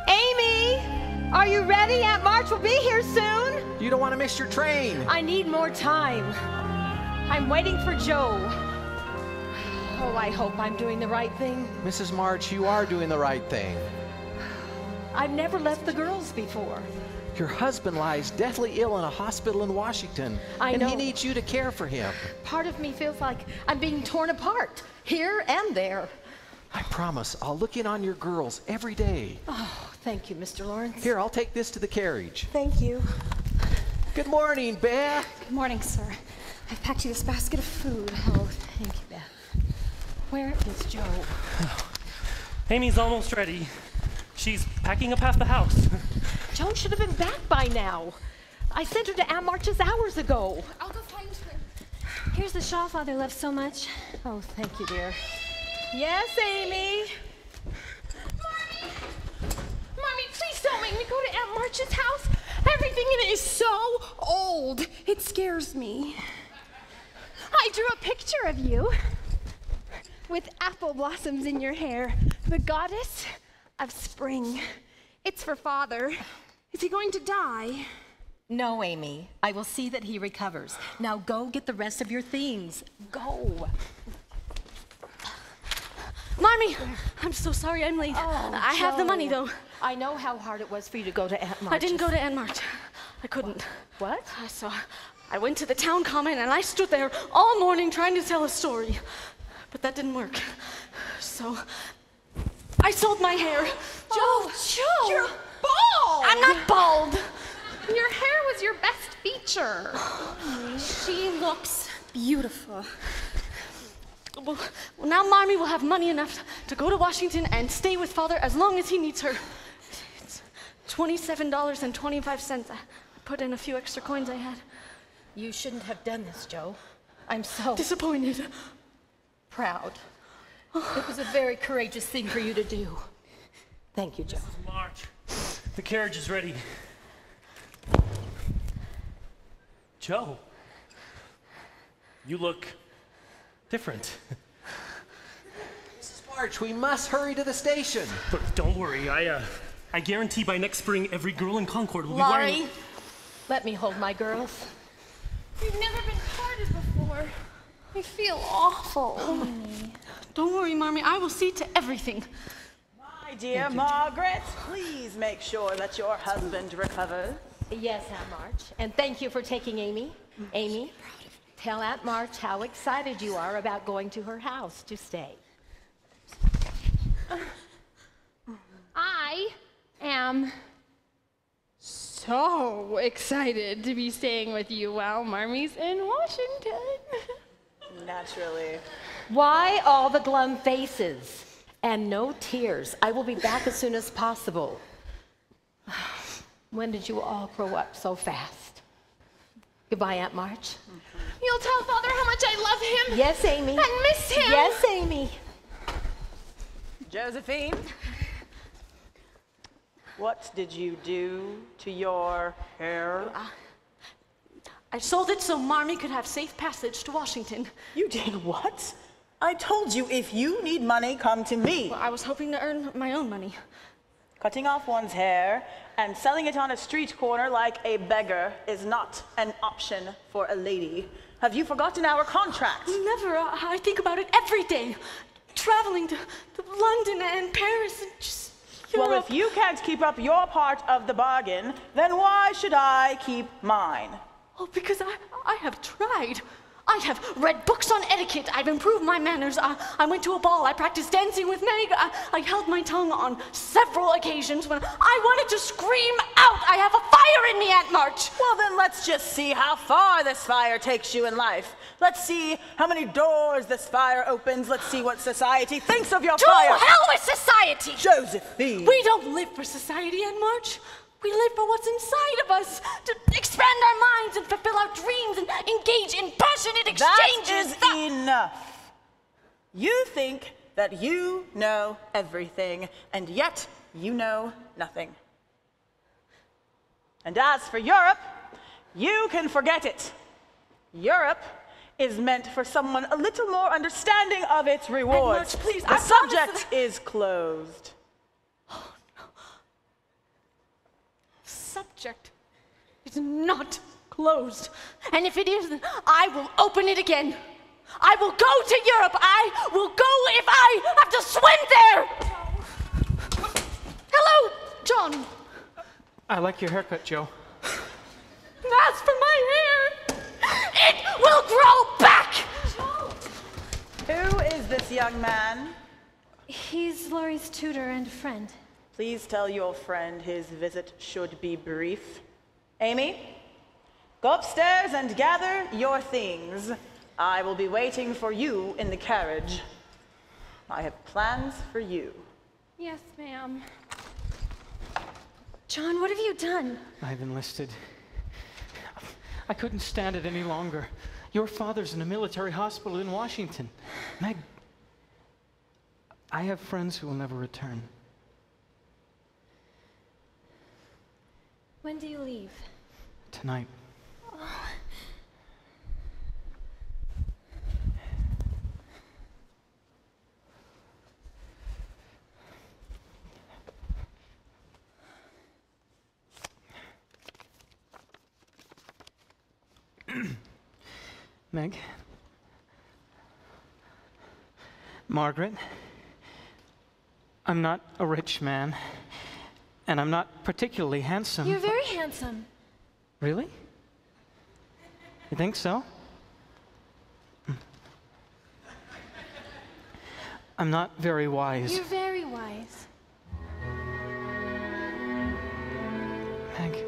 Amy, are you ready? Aunt March will be here soon. You don't want to miss your train. I need more time. I'm waiting for Joe. Oh, I hope I'm doing the right thing. Mrs. March, you are doing the right thing. I've never left the girls before. Your husband lies deathly ill in a hospital in Washington. I and know. he needs you to care for him. Part of me feels like I'm being torn apart, here and there. I promise I'll look in on your girls every day. Oh, thank you, Mr. Lawrence. Here, I'll take this to the carriage. Thank you. Good morning, Beth. Good morning, sir. I've packed you this basket of food. Oh, thank you, Beth. Where is Joe? Amy's almost ready. She's packing up half the house. Joe should have been back by now. I sent her to Aunt March's hours ago. I'll go find her. Here's the shawl Father loves so much. Oh, thank you, dear. Yes, Amy. Mommy, please don't make me go to Aunt March's house. Everything in it is so old. It scares me. I drew a picture of you with apple blossoms in your hair, the goddess of spring. It's for Father. Is he going to die? No, Amy. I will see that he recovers. Now go get the rest of your things. Go. Marmee, I'm so sorry I'm late. Oh, I have the money, though. I know how hard it was for you to go to Aunt March's. I didn't go to Aunt March. I couldn't. What? I went to the town common and I stood there all morning trying to tell a story. But that didn't work. So I sold my hair. Joe! You're bald! I'm not bald. Your hair was your best feature. She looks beautiful. Well, now Marmee will have money enough to go to Washington and stay with Father as long as he needs her. It's $27.25. I put in a few extra coins I had. You shouldn't have done this, Joe. I'm so disappointed. Proud. It was a very courageous thing for you to do. Thank you, Joe. Mrs. March, the carriage is ready. Joe, you look different. Mrs. March, we must hurry to the station. But don't worry, I guarantee by next spring every girl in Concord will be Laurie, wearing... let me hold my girls. You've never been parted before. I feel awful. Don't worry, Marmee. I will see to everything. My dear Margaret, please make sure that your husband recovers. Yes, Aunt March. And thank you for taking Amy. Amy, tell Aunt March how excited you are about going to her house to stay. I am so excited to be staying with you while Marmee's in Washington. Naturally. Why all the glum faces? And no tears. I will be back as soon as possible. When did you all grow up so fast? Goodbye, Aunt March. You'll tell Father how much I love him. Yes, Amy. And miss him. Yes, Amy. Josephine, what did you do to your hair? I sold it so Marmee could have safe passage to Washington. You did what? I told you if you need money, come to me. Well, I was hoping to earn my own money. Cutting off one's hair and selling it on a street corner like a beggar is not an option for a lady. Have you forgotten our contract? Never. I think about it every day. Traveling to London and Paris and just Europe. Well, if you can't keep up your part of the bargain, then why should I keep mine? Oh, because I have tried. I have read books on etiquette. I've improved my manners. I went to a ball. I practiced dancing with Meg. I held my tongue on several occasions when I wanted to scream out. I have a fire in me, Aunt March. Well, then let's just see how far this fire takes you in life. Let's see how many doors this fire opens. Let's see what society thinks of your fire. To hell with society! Josephine! We don't live for society, Aunt March. We live for what's inside of us, to expand our minds and fulfill our dreams and engage in passionate exchanges. That is enough. You think that you know everything, and yet you know nothing. And as for Europe, you can forget it. Europe is meant for someone a little more understanding of its rewards. Aunt March, please, the subject is closed. Subject is not closed. And if it is, then I will open it again. I will go to Europe. I will go if I have to swim there. Hello, John. John! I like your haircut, Joe. As for my hair, it will grow back! Who is this young man? He's Laurie's tutor and friend. Please tell your friend his visit should be brief. Amy, go upstairs and gather your things. I will be waiting for you in the carriage. I have plans for you. Yes, ma'am. John, what have you done? I've enlisted. I couldn't stand it any longer. Your father's in a military hospital in Washington. Meg, I have friends who will never return. When do you leave? Tonight. Meg, Margaret, I'm not a rich man, and I'm not particularly handsome. You're very handsome. Really? You think so? I'm not very wise. You're very wise. Meg,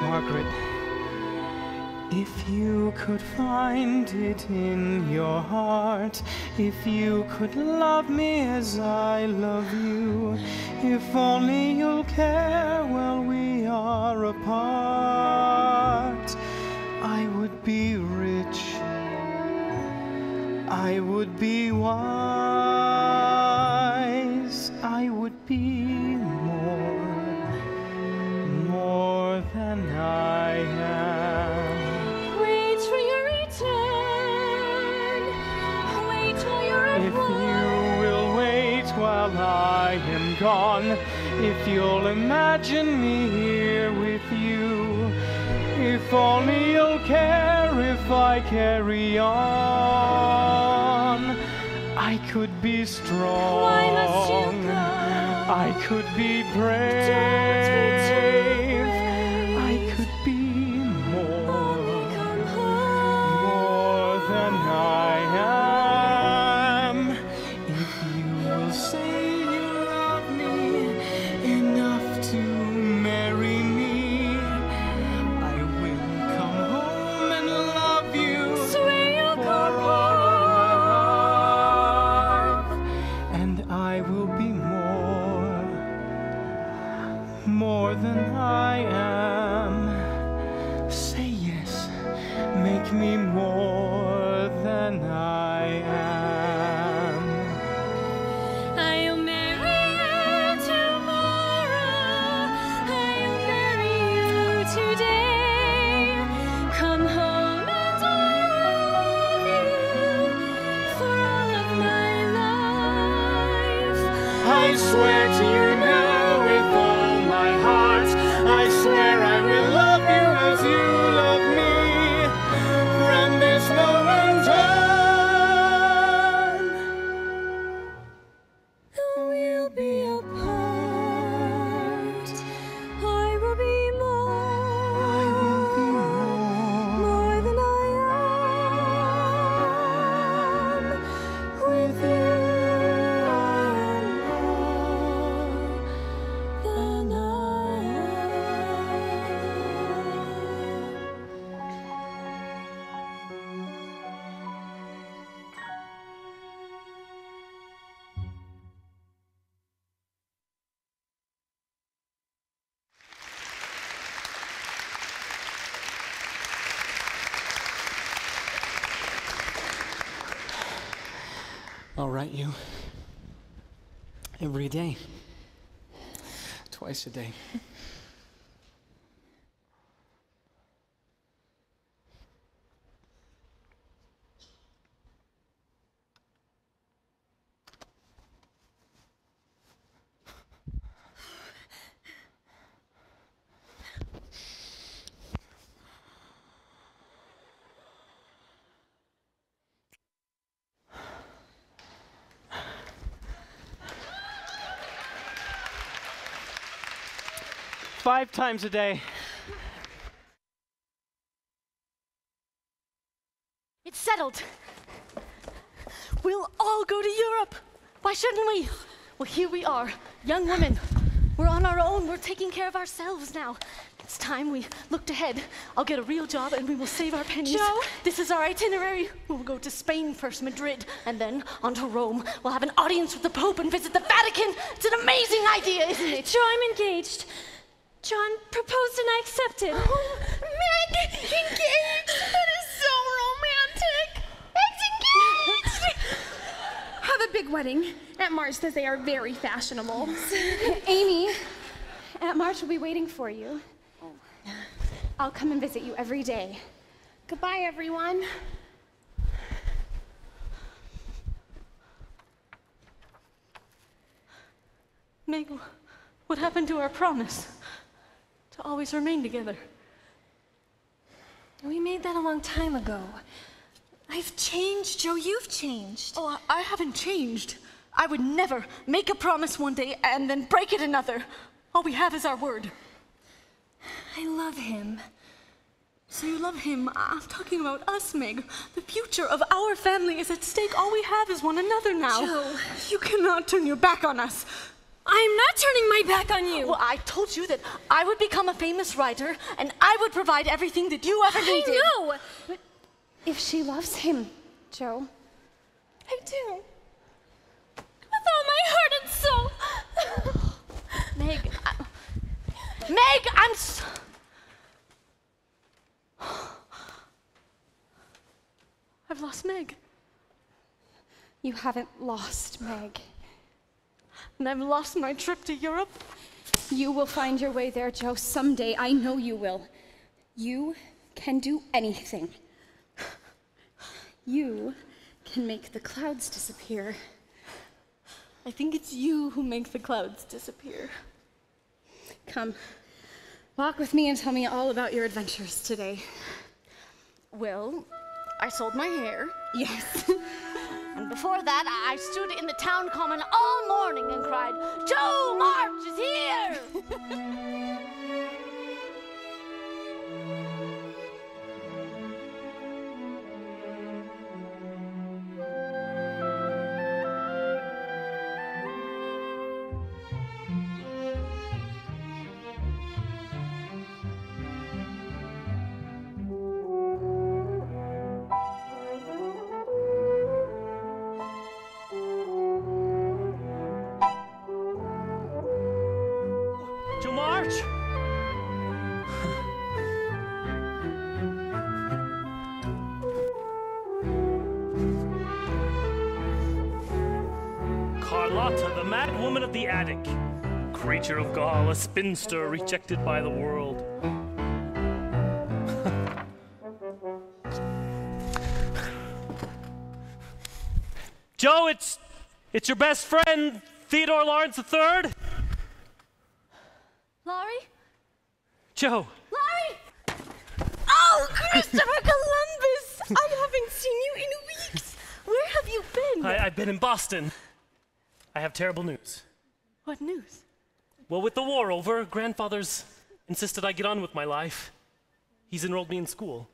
Margaret, if you could find it in your heart, if you could love me as I love you, if only you'll care while we are apart, I would be rich, I would be wise, I would be more than I am. Wait for your return. Wait till you're at If you will wait while I am gone, if you'll imagine me here with you, if only you'll care if I carry on, I could be strong. Why must you go? I could be brave. I could be more than I am. If you will say you love me enough to marry me, I will come home and love you. Swear you'll for come all my life, and I will be more than I am. Say yes, make me more than I am. I'll marry you tomorrow. I'll marry you today. Come home and I will love you for all of my life. I swear to you now with all my heart, I swear I will love you as you love me from this moment on. Though we'll be apart, I will be more than I am. With you, I am more than I I'll write you every day, twice a day. 5 times a day. It's settled. We'll all go to Europe. Why shouldn't we? Well, here we are, young women. We're on our own. We're taking care of ourselves now. It's time we looked ahead. I'll get a real job and we will save our pennies. Joe? This is our itinerary. We'll go to Spain first, Madrid, and then on to Rome. We'll have an audience with the Pope and visit the Vatican. It's an amazing idea, isn't it? Joe, I'm engaged. John proposed and I accepted. Oh, Meg, engaged? That is so romantic. Meg's engaged. Have a big wedding. Aunt Marge says they are very fashionable. Amy, Aunt Marge will be waiting for you. I'll come and visit you every day. Goodbye, everyone. Meg, what happened to our promise to always remain together? We made that a long time ago. I've changed, Joe. You've changed. Oh, I haven't changed. I would never make a promise one day and then break it another. All we have is our word. I love him. So you love him. I'm talking about us, Meg. The future of our family is at stake. All we have is one another now. Joe. You cannot turn your back on us. I'm not turning my back on you. Well, I told you that I would become a famous writer and I would provide everything that you ever needed. I know. But if she loves him, Joe. I do. With all my heart and soul. Meg, Meg, I've lost Meg. You haven't lost Meg. And I've lost my trip to Europe. You will find your way there, Joe, someday. I know you will. You can do anything. You can make the clouds disappear. I think it's you who make the clouds disappear. Come, walk with me and tell me all about your adventures today. Well, I sold my hair. Yes. And before that, I stood in the town common all morning and cried, "Joe March is here!" Joe March! Carlotta, the mad woman of the attic. Creature of gall, a spinster rejected by the world. Joe, it's your best friend, Theodore Lawrence III. Laurie? Joe. Laurie! Oh, Christopher Columbus! I haven't seen you in weeks. Where have you been? I've been in Boston. I have terrible news. What news? Well, with the war over, grandfather's insisted I get on with my life. He's enrolled me in school.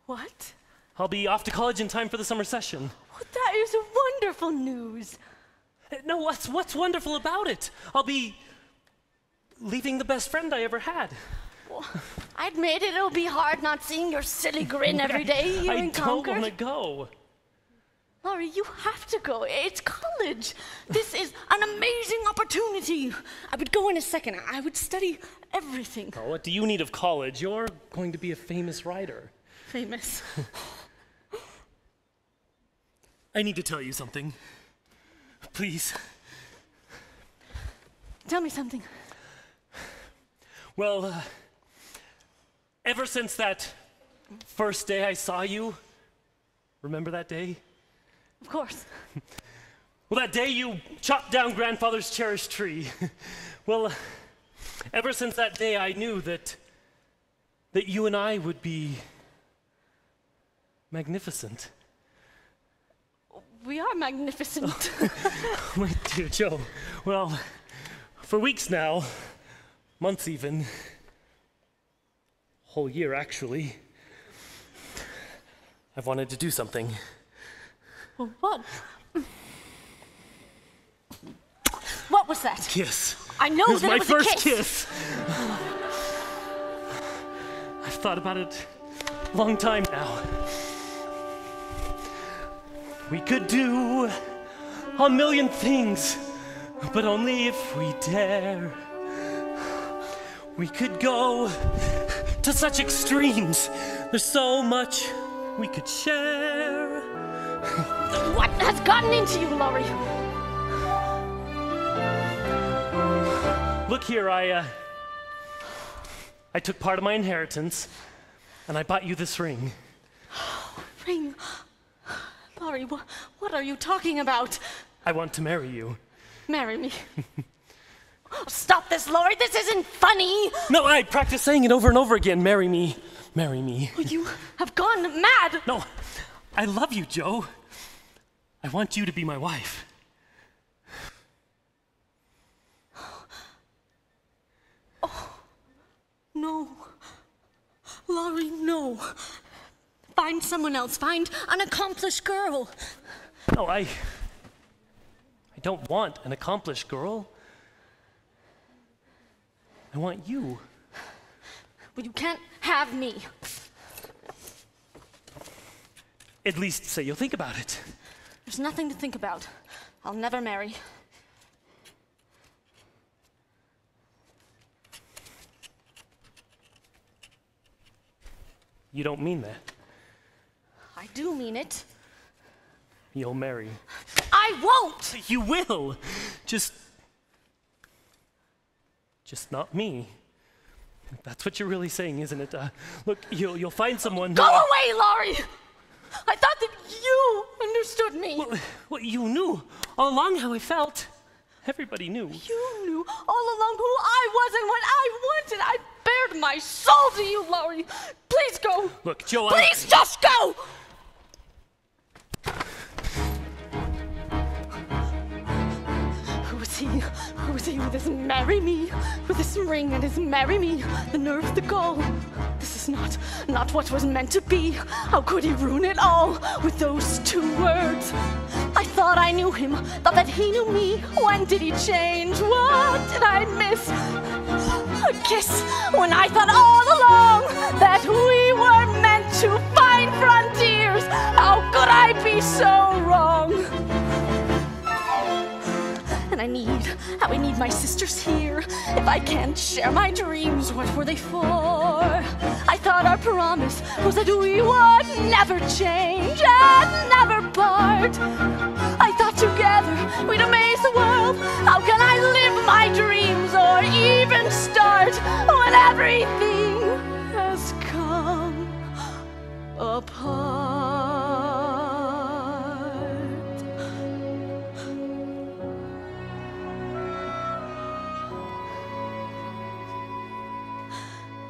What? I'll be off to college in time for the summer session. Well, that is wonderful news. No, what's wonderful about it? I'll be leaving the best friend I ever had. Well, I admit it'll be hard not seeing your silly grin every day here in I don't Concord. want to go. Laurie, you have to go. It's college. This is an amazing opportunity. I would go in a second. I would study everything. Oh, what do you need of college? You're going to be a famous writer. Famous. I need to tell you something. Please. Tell me something. Well, ever since that first day I saw you, remember that day? Of course. Well, that day you chopped down grandfather's cherished tree. Well, ever since that day I knew that you and I would be magnificent. We are magnificent. My dear Joe, well, for weeks now, months even. Whole year, actually. I've wanted to do something. Well, what? What was that? Kiss. I know it was that my it was first a kiss. I've thought about it a long time now. We could do a million things, but only if we dare. We could go to such extremes. There's so much we could share. What has gotten into you, Laurie? Look here, I took part of my inheritance, and I bought you this ring. Ring? Laurie, what are you talking about? I want to marry you. Marry me. Stop this, Laurie. This isn't funny. No, I practice saying it over and over again. Marry me. Marry me. You have gone mad. No, I love you, Joe. I want you to be my wife. Oh, no. Laurie, no. Find someone else. Find an accomplished girl. No, I don't want an accomplished girl. I want you. But you can't have me. At least say you'll think about it. There's nothing to think about. I'll never marry. You don't mean that. I do mean it. You'll marry. I won't! You will! Just not me. That's what you're really saying, isn't it? Look, you'll find someone. Go away, Laurie! I thought that you understood me. Well, you knew all along how I felt. Everybody knew. You knew all along who I was and what I wanted. I bared my soul to you, Laurie. Please go. Look, Joe, Please just go! Who is he with his marry me? With this ring and his marry me? The nerve, the gall. This is not what was meant to be. How could he ruin it all with those 2 words? I thought I knew him, thought that he knew me. When did he change? What did I miss? A kiss when I thought all along that we were meant to find frontiers. How could I be so wrong? And I need my sisters here. If I can't share my dreams, what were they for? I thought our promise was that we would never change and never part. I thought together we'd amaze the world. How can I live my dreams or even start when everything has come apart?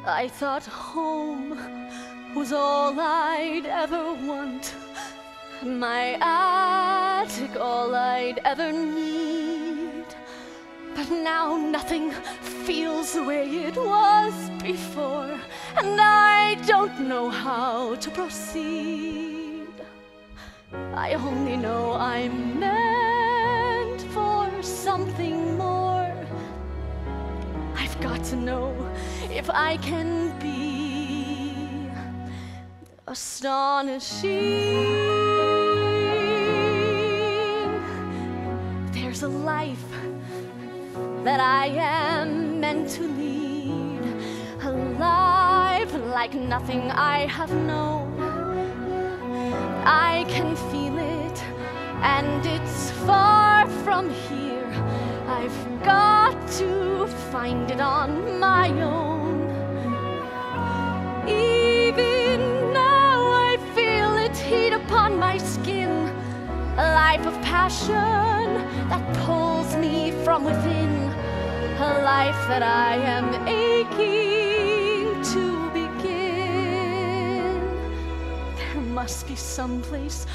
I thought home was all I'd ever want, my attic all I'd ever need. But now nothing feels the way it was before, and I don't know how to proceed. I only know I'm meant for something more. I've got to know if I can be astonishing. There's a life that I am meant to lead, a life like nothing I have known. I can feel it, and it's far from here. I've got to find it on my own. Even now I feel it heat upon my skin, a life of passion that pulls me from within, a life that I am aching to begin. There must be some place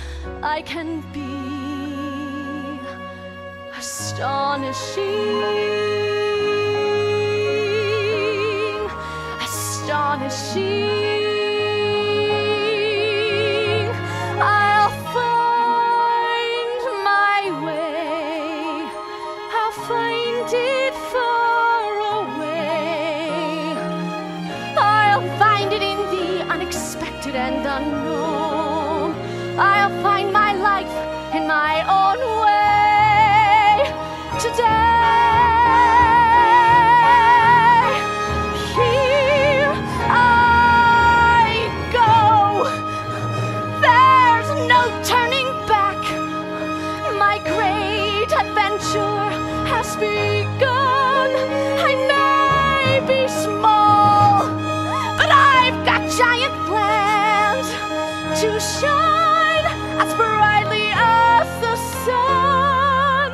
I can be astonishing. dashing. I'll find my way. I'll find it far away. I'll find it in the unexpected and unknown. I'll find my life in my own way today. Here I go. There's no turning back. My great adventure has begun. I may be small, but I've got giant plans to shine as brightly as the sun.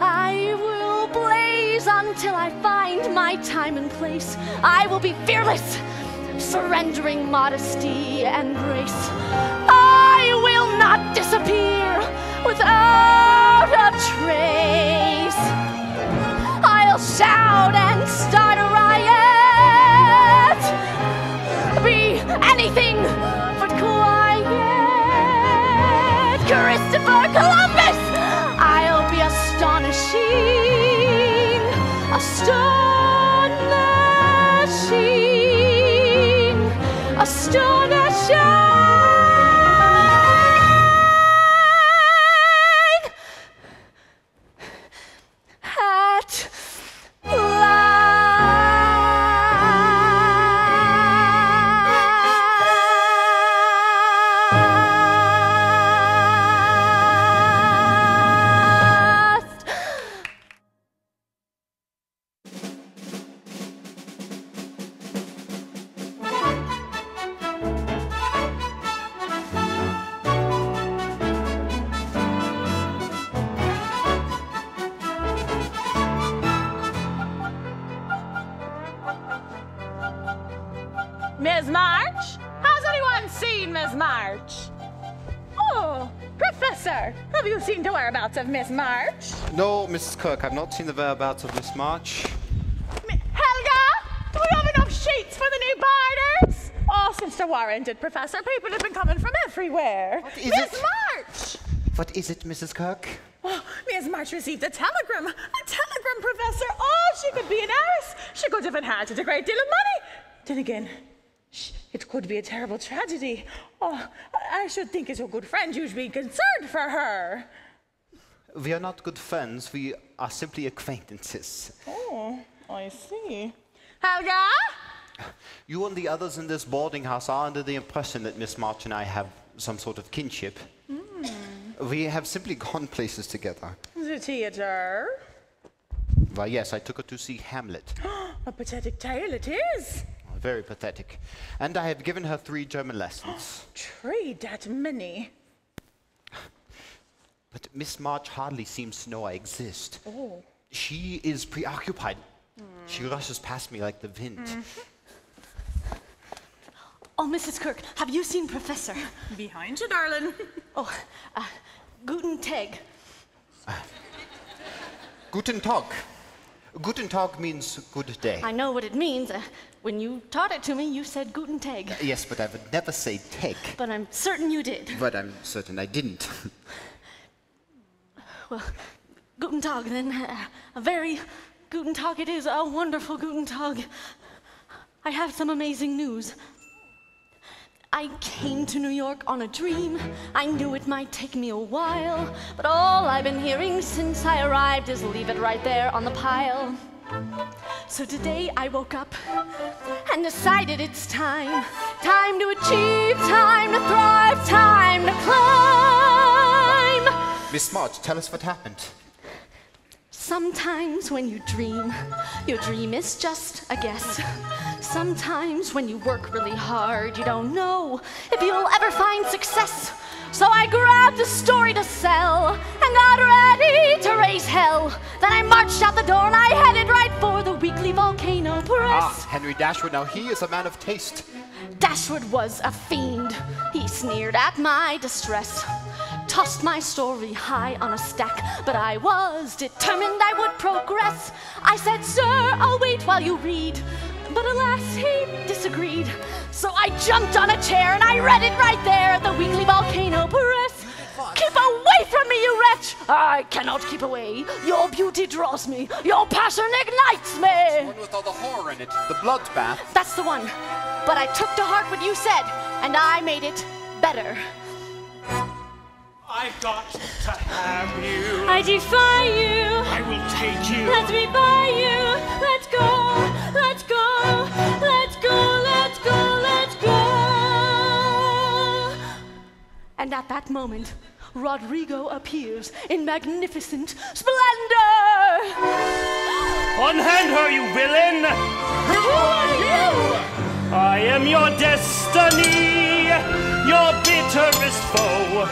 I will blaze until I find my time and place. I will be fearless, surrendering modesty and grace. I will not disappear without a trace. I'll shout and start a riot. Be anything but quiet. Christopher Columbus! I'll be astonishing. Astonishing. Astonishing. At Miss March? Has anyone seen Miss March? Oh, Professor, have you seen the whereabouts of Miss March? No, Mrs. Kirk, I've not seen the whereabouts of Miss March. Helga, do we have enough sheets for the new binders? Oh, since the war ended, Professor, people have been coming from everywhere. What is Miss it? March! What is it, Mrs. Kirk? Oh, Miss March received a telegram. A telegram, Professor. Oh, she could be an heiress. She could have inherited a great deal of money. Then again, it could be a terrible tragedy. Oh, I should think as a good friend you'd be concerned for her. We are not good friends. We are simply acquaintances. Oh, I see. Helga? You and the others in this boarding house are under the impression that Miss March and I have some sort of kinship. We have simply gone places together. The theater? Well, yes, I took her to see Hamlet. A pathetic tale it is. Very pathetic. And I have given her 3 German lessons. 3, that many. But Miss March hardly seems to know I exist. Oh. She is preoccupied. She rushes past me like the wind. Oh, Mrs. Kirk, have you seen Professor? Behind you, darling. Oh, Guten Tag. Guten Tag. Guten Tag means good day. I know what it means. When you taught it to me, you said Guten Tag. Yes, but I would never say Tag. But I'm certain you did. But I'm certain I didn't. Well, Guten Tag, then. A very Guten Tag it is. A wonderful Guten Tag. I have some amazing news. I came to New York on a dream. I knew it might take me a while, but all I've been hearing since I arrived is leave it right there on the pile. So today I woke up and decided it's time. Time to achieve, time to thrive, time to climb. Miss March, tell us what happened. Sometimes when you dream, your dream is just a guess. Sometimes when you work really hard, you don't know if you'll ever find success. So I grabbed a story to sell and got ready to raise hell. Then I marched out the door and I headed right for the Weekly Volcano Press. Ah, Henry Dashwood, now he is a man of taste. Dashwood was a fiend. He sneered at my distress, tossed my story high on a stack, but I was determined I would progress. I said, sir, I'll wait while you read. But alas, he disagreed. So I jumped on a chair and I read it right there at the Weekly Volcano Press. Keep away from me, you wretch! I cannot keep away. Your beauty draws me. Your passion ignites me. The one with all the horror in it. The bloodbath. That's the one. But I took to heart what you said, and I made it better. I've got to have you. I defy you. I will take you. Let me buy you. Let's go. Let's go. Let's go. Let's go. Let's go. And at that moment, Rodrigo appears in magnificent splendor. Unhand her, you villain! Who are you? I am your destiny, your bitterest foe.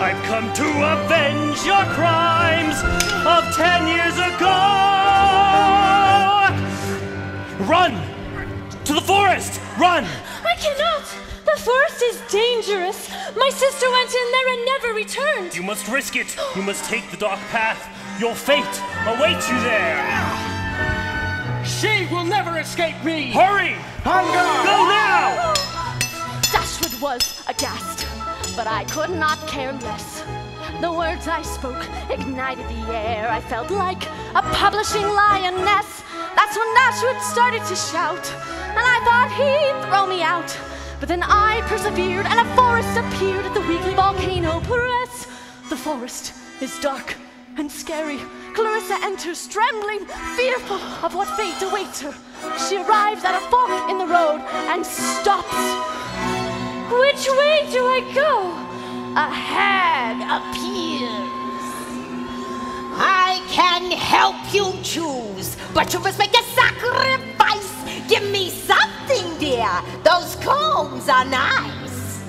I've come to avenge your crimes of 10 years ago. Run! To the forest! Run! I cannot. The forest is dangerous. My sister went in there and never returned. You must risk it. You must take the dark path. Your fate awaits you there. She will never escape me! Hurry! On guard! Go now! Dashwood was aghast, but I could not care less. The words I spoke ignited the air. I felt like a publishing lioness. That's when Dashwood started to shout, and I thought he'd throw me out. But then I persevered, and a forest appeared at the Weekly Volcano Press. The forest is dark and scary. Clarissa enters trembling, fearful of what fate awaits her. She arrives at a fork in the road and stops. Which way do I go? A hag appears. I can help you choose, but you must make a sacrifice. Give me something, dear. Those combs are nice.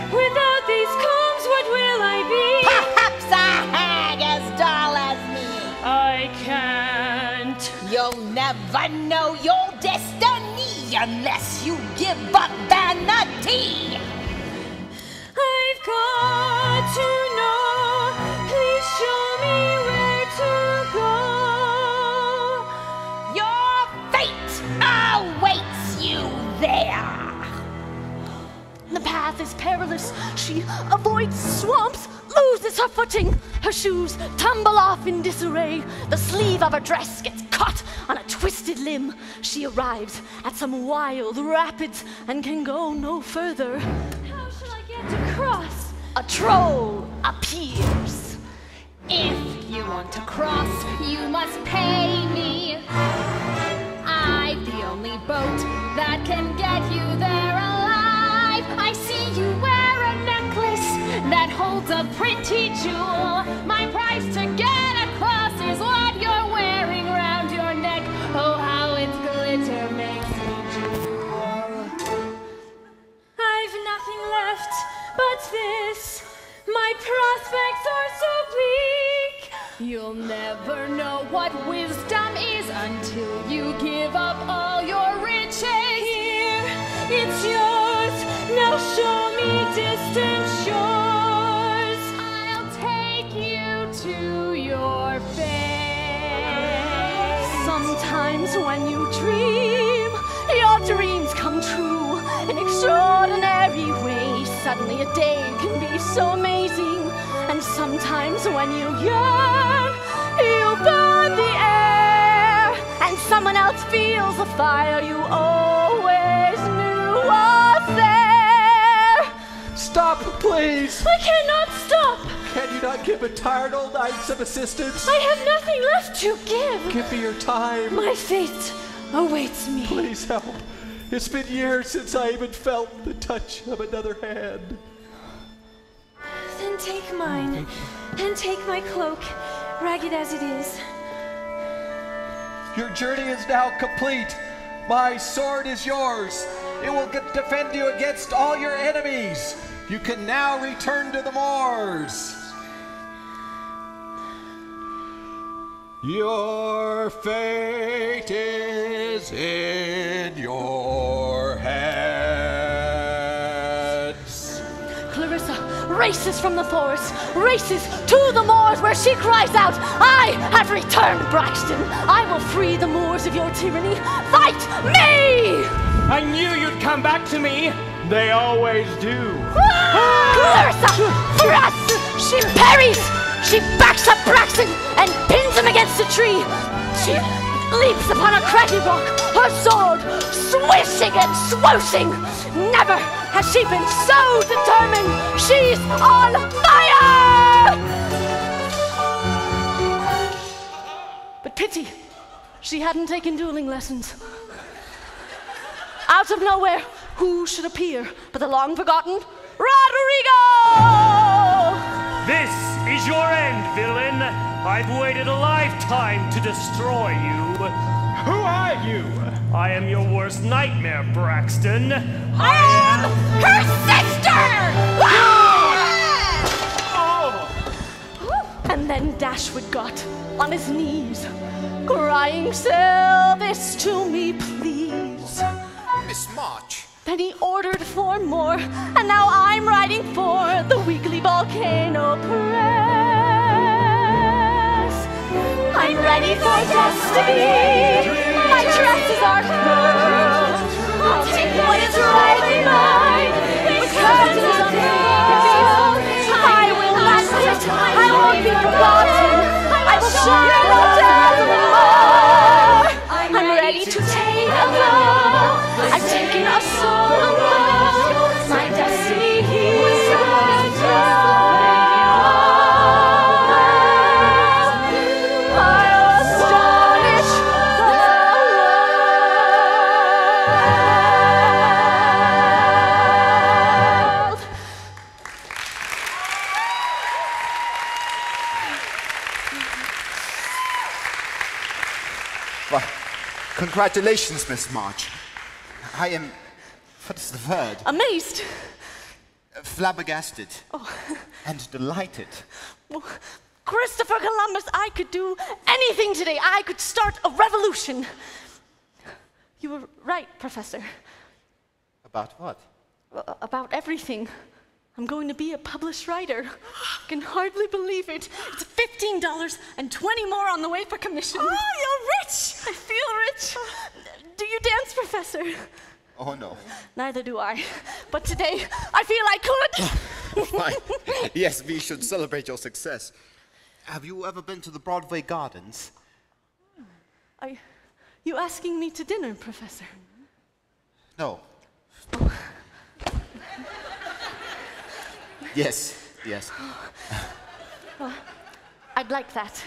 Without these combs, what will I be? Perhaps a hag as dull as me. I can't. You'll never know your destiny unless you give up vanity. I've got to know. Please show me where to go. Your fate awaits you there. The path is perilous. She avoids swamps, loses her footing. Her shoes tumble off in disarray. The sleeve of her dress gets caught on a twisted limb. She arrives at some wild rapids and can go no further. How shall I get to cross? A troll appears. If you want to cross, you must pay me. I'm the only boat that can get you there alive. I see you wear a necklace that holds a pretty jewel. My price to get across is what you're wearing round your neck. Oh, how its glitter makes me drool. I've nothing left but this. My prospects are so bleak. You'll never know what wisdom is until you give up all your riches. Here, it's yours. Now show me distant shores. I'll take you to your fate. Sometimes when you dream, your dreams come true in extraordinary ways. Suddenly a day can be so amazing. And sometimes when you yearn, you burn the air. And someone else feels the fire you always knew was there. Stop, please! I cannot stop. Can you not give a tired old knight some assistance? I have nothing left to give. Give me your time. My fate awaits me. Please help. It's been years since I even felt the touch of another hand. Then take mine, and take my cloak, ragged as it is. Your journey is now complete. My sword is yours. It will defend you against all your enemies. You can now return to the moors. Your fate is in your hands. Clarissa races from the forest, races to the moors where she cries out, I have returned, Braxton. I will free the Moors of your tyranny. Fight me! I knew you'd come back to me. They always do. Clarissa! For us! She parries! She backs up Braxton and pins him against a tree. She leaps upon a craggy rock, her sword swishing and swooshing. Never has she been so determined. She's on fire! But pity, she hadn't taken dueling lessons. Out of nowhere, who should appear but the long-forgotten Rodrigo! This is your end, villain. I've waited a lifetime to destroy you. Who are you? I am your worst nightmare, Braxton. I am her sister! And then Dashwood got on his knees, crying, sell this to me, please. Miss March. Then he ordered 4 more, and now I'm writing for the Weekly Volcano Press. I'm ready for destiny. My tresses are curled. I'll take what is rightly mine. With curtains unfurled. I will last it. I won't be forgotten. I will shine no more. I'm ready to take a vow. I've taken a soul above. My destiny is I'll astonish the world. Well, congratulations, Miss March. I am, what is the word? Amazed. Flabbergasted. And delighted. Well, Christopher Columbus, I could do anything today. I could start a revolution. You were right, Professor. About what? About everything. I'm going to be a published writer. I can hardly believe it. It's $15 and 20 more on the way for commission. Oh, you're rich! I feel rich. Do you dance, Professor? Oh, no. Neither do I. But today, I feel I could. Fine. Yes, we should celebrate your success. Have you ever been to the Broadway Gardens? Are you asking me to dinner, Professor? No. Yes, yes. Well, I'd like that.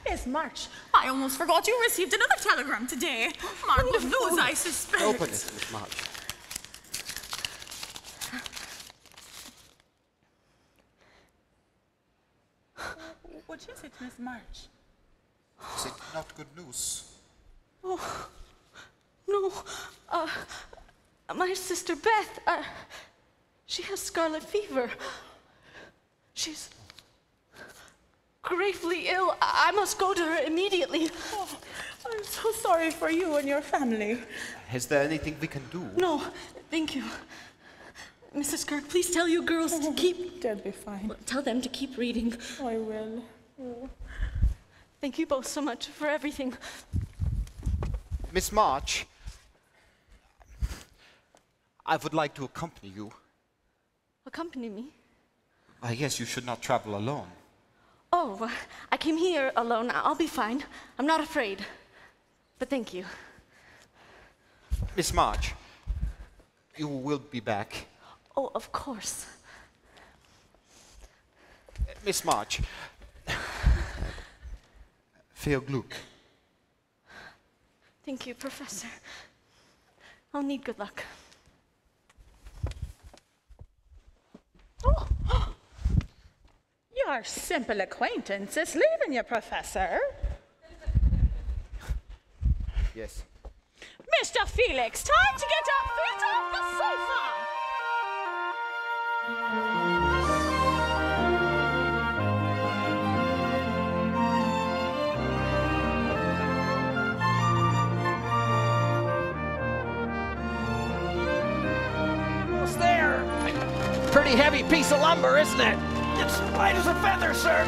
Miss March, I almost forgot you received another telegram today. Mark will lose, I suspect. Open it, Miss March. What is it, Miss March? Is it not good news? Oh, no. My sister Beth, she has scarlet fever. She's gravely ill. I must go to her immediately. Oh, I'm so sorry for you and your family. Is there anything we can do? No, thank you. Mrs. Kirk, please tell you girls to keep... They'll be fine. Tell them to keep reading. I will. Oh. Thank you both so much for everything. Miss March, I would like to accompany you. Accompany me? I guess you should not travel alone. Oh, I came here alone. I'll be fine. I'm not afraid. But thank you. Miss March, you will be back. Oh, of course. Miss March, veel geluk. Thank you, Professor. I'll need good luck. Oh. Your simple acquaintance is leaving you, Professor. Yes. Mr. Felix, time to get your feet off the sofa! Almost there. Pretty mighty heavy piece of lumber, isn't it? It's light as a feather, sir.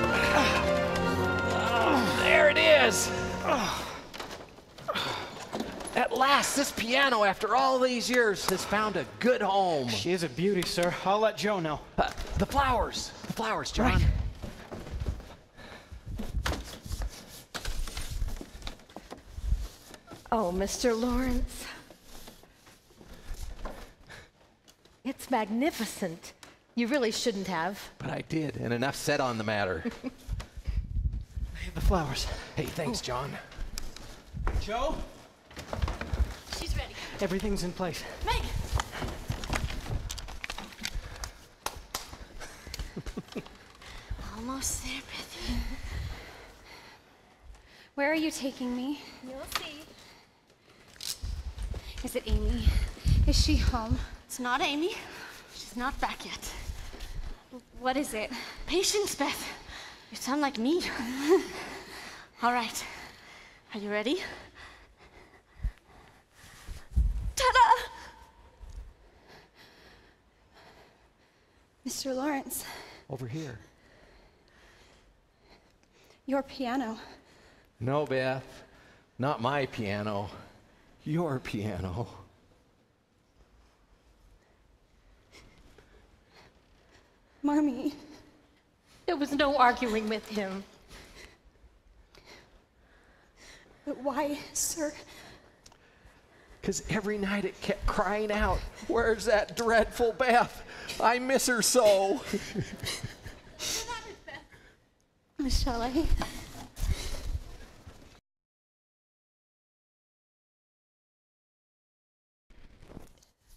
There it is. At last, this piano, after all these years, has found a good home. She is a beauty, sir. I'll let Joe know. The flowers, John. Right. Oh, Mr. Lawrence. It's magnificent. You really shouldn't have. But I did, and enough said on the matter. I have the flowers. Hey, thanks, John. Joe? She's ready. Everything's in place. Meg! Almost there, Bethy. Where are you taking me? You'll see. Is it Amy? Is she home? It's not Amy. She's not back yet. What is it? Patience, Beth. You sound like me. All right. Are you ready? Ta-da! Mr. Lawrence, Over here. your piano. No, Beth. Not my piano. Your piano. Mommy. There was no arguing with him. But why, sir? Because every night it kept crying out, "Where's that dreadful Beth? I miss her so." Shall I?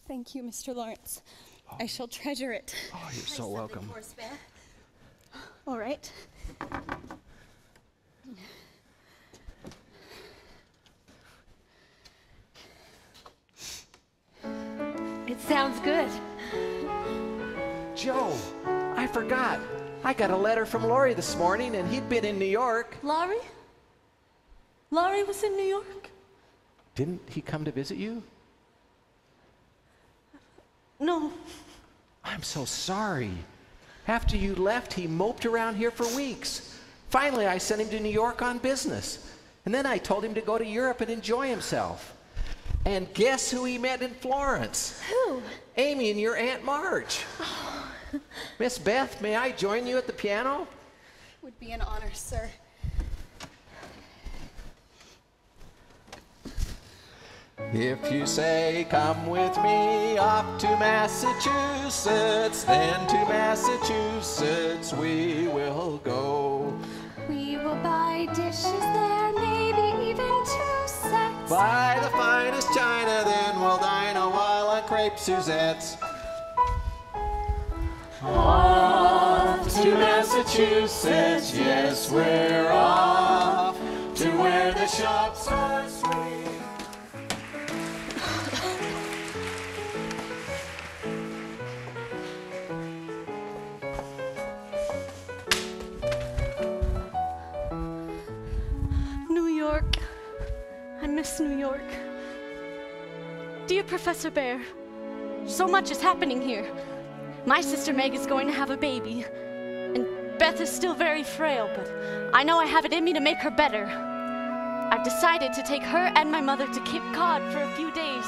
Thank you, Mr. Lawrence. I shall treasure it. Oh, you're so welcome. All right. It sounds good. Joe, I forgot. I got a letter from Laurie this morning, and he'd been in New York. Laurie? Laurie was in New York? Didn't he come to visit you? No. I'm so sorry. After you left, he moped around here for weeks. Finally, I sent him to New York on business. And then I told him to go to Europe and enjoy himself. And guess who he met in Florence? Who? Amy and your Aunt Marge. Miss Beth, may I join you at the piano? Would be an honor, sir. If you say, "Come with me off to Massachusetts," then to Massachusetts we will go. We will buy dishes there, maybe even 2 sets. Buy the finest china, then we'll dine a while on crepe Suzette's. Off to Massachusetts, yes, we're off to where the shops are sweet. New York. I miss New York. Dear Professor Bear, so much is happening here. My sister Meg is going to have a baby, and Beth is still very frail, but I know I have it in me to make her better. I've decided to take her and my mother to Cape Cod for a few days.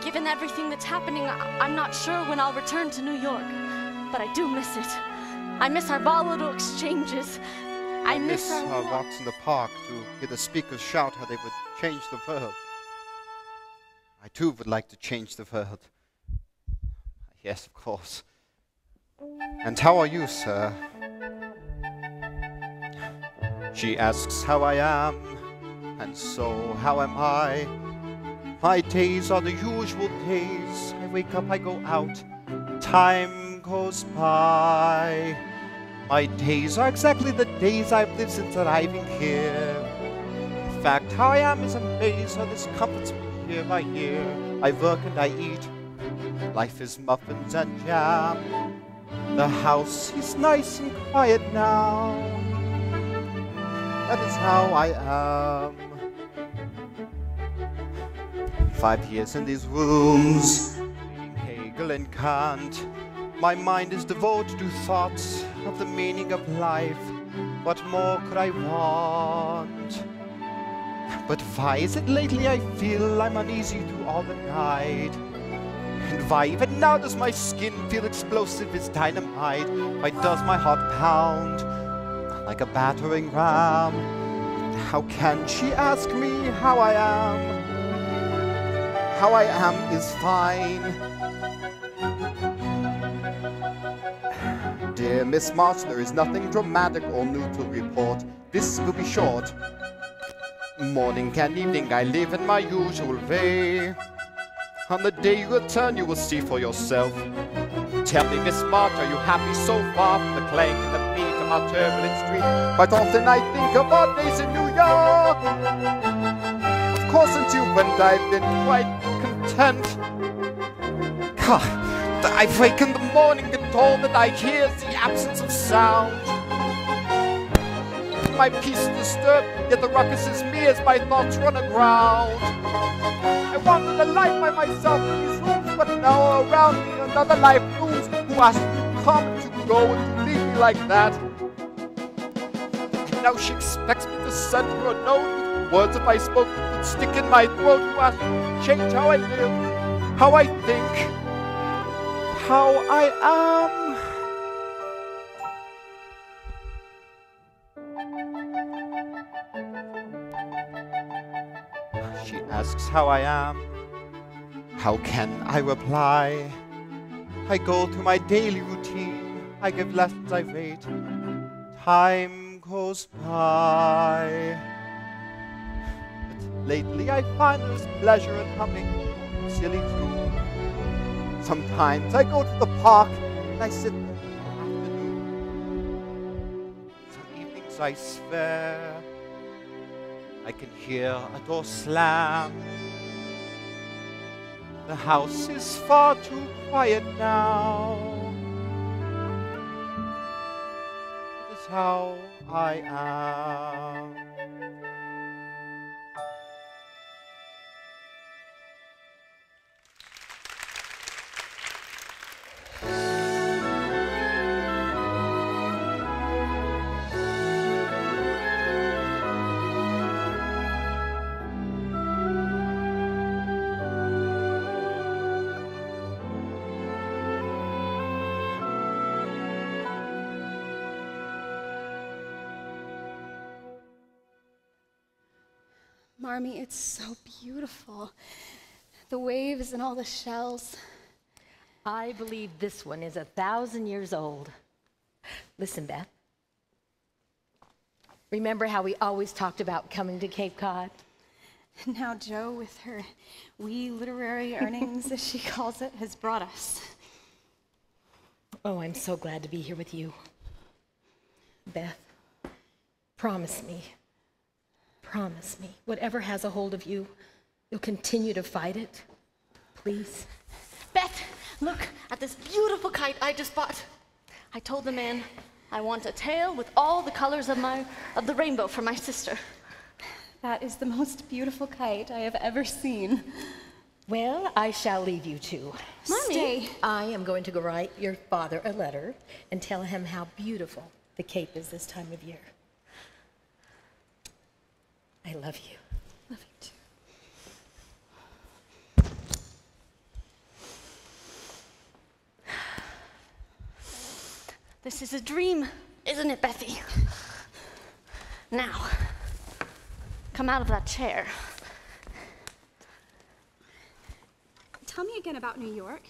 Given everything that's happening, I'm not sure when I'll return to New York, but I do miss it. I miss our volatile exchanges. I miss our walks in the park to hear the speakers shout how they would change the world. I too would like to change the world. Yes, of course. And how are you, sir? She asks how I am, and so how am I? My days are the usual days. I wake up, I go out, time goes by. My days are exactly the days I've lived since arriving here. In fact, how I am is a maze, so this comforts me year by year. I work and I eat. Life is muffins and jam. The house is nice and quiet now. That is how I am. 5 years in these rooms, reading Hegel and Kant. My mind is devoted to thoughts of the meaning of life. What more could I want? But why is it lately I feel I'm uneasy through all the night? And why even now does my skin feel explosive as dynamite? Why does my heart pound like a battering ram? How can she ask me how I am? How I am is fine. Dear Miss March, there is nothing dramatic or new to report. This will be short. Morning and evening I live in my usual way. On the day you return you will see for yourself. Tell me, Miss March, are you happy so far from the clank and the beat of our turbulent street? Quite often I think of our days in New York. Of course until when I've been quite content. I wake in the morning and all that I hear is the absence of sound. My peace is disturbed, yet the ruckus is me as my thoughts run aground. I wanted a life by myself in these rooms, but now around me another life looms, who asks me to come and to go and to leave me like that. And now she expects me to send her a note with words if I spoke would stick in my throat, who asks me to change how I live, how I think, how I am. She asks how I am. How can I reply? I go through my daily routine. I give lessons, I wait. Time goes by. But lately I find there's pleasure in humming a silly tune. Sometimes I go to the park and I sit there in the afternoon. Some evenings I swear I can hear a door slam. The house is far too quiet now. It is how I am. Marmee, it's so beautiful. The waves and all the shells. I believe this one is 1,000 years old. Listen, Beth. Remember how we always talked about coming to Cape Cod? Now Jo, with her wee literary earnings, as she calls it, has brought us. Oh, I'm so glad to be here with you. Beth, promise me, whatever has a hold of you, you'll continue to fight it. Please. Beth, look at this beautiful kite I just bought. I told the man I want a tail with all the colors of the rainbow for my sister. That is the most beautiful kite I have ever seen. Well, I shall leave you two. Mommy. Stay. I am going to go write your father a letter and tell him how beautiful the Cape is this time of year. I love you. Love you too. This is a dream, isn't it, Bethy? Now, come out of that chair. Tell me again about New York.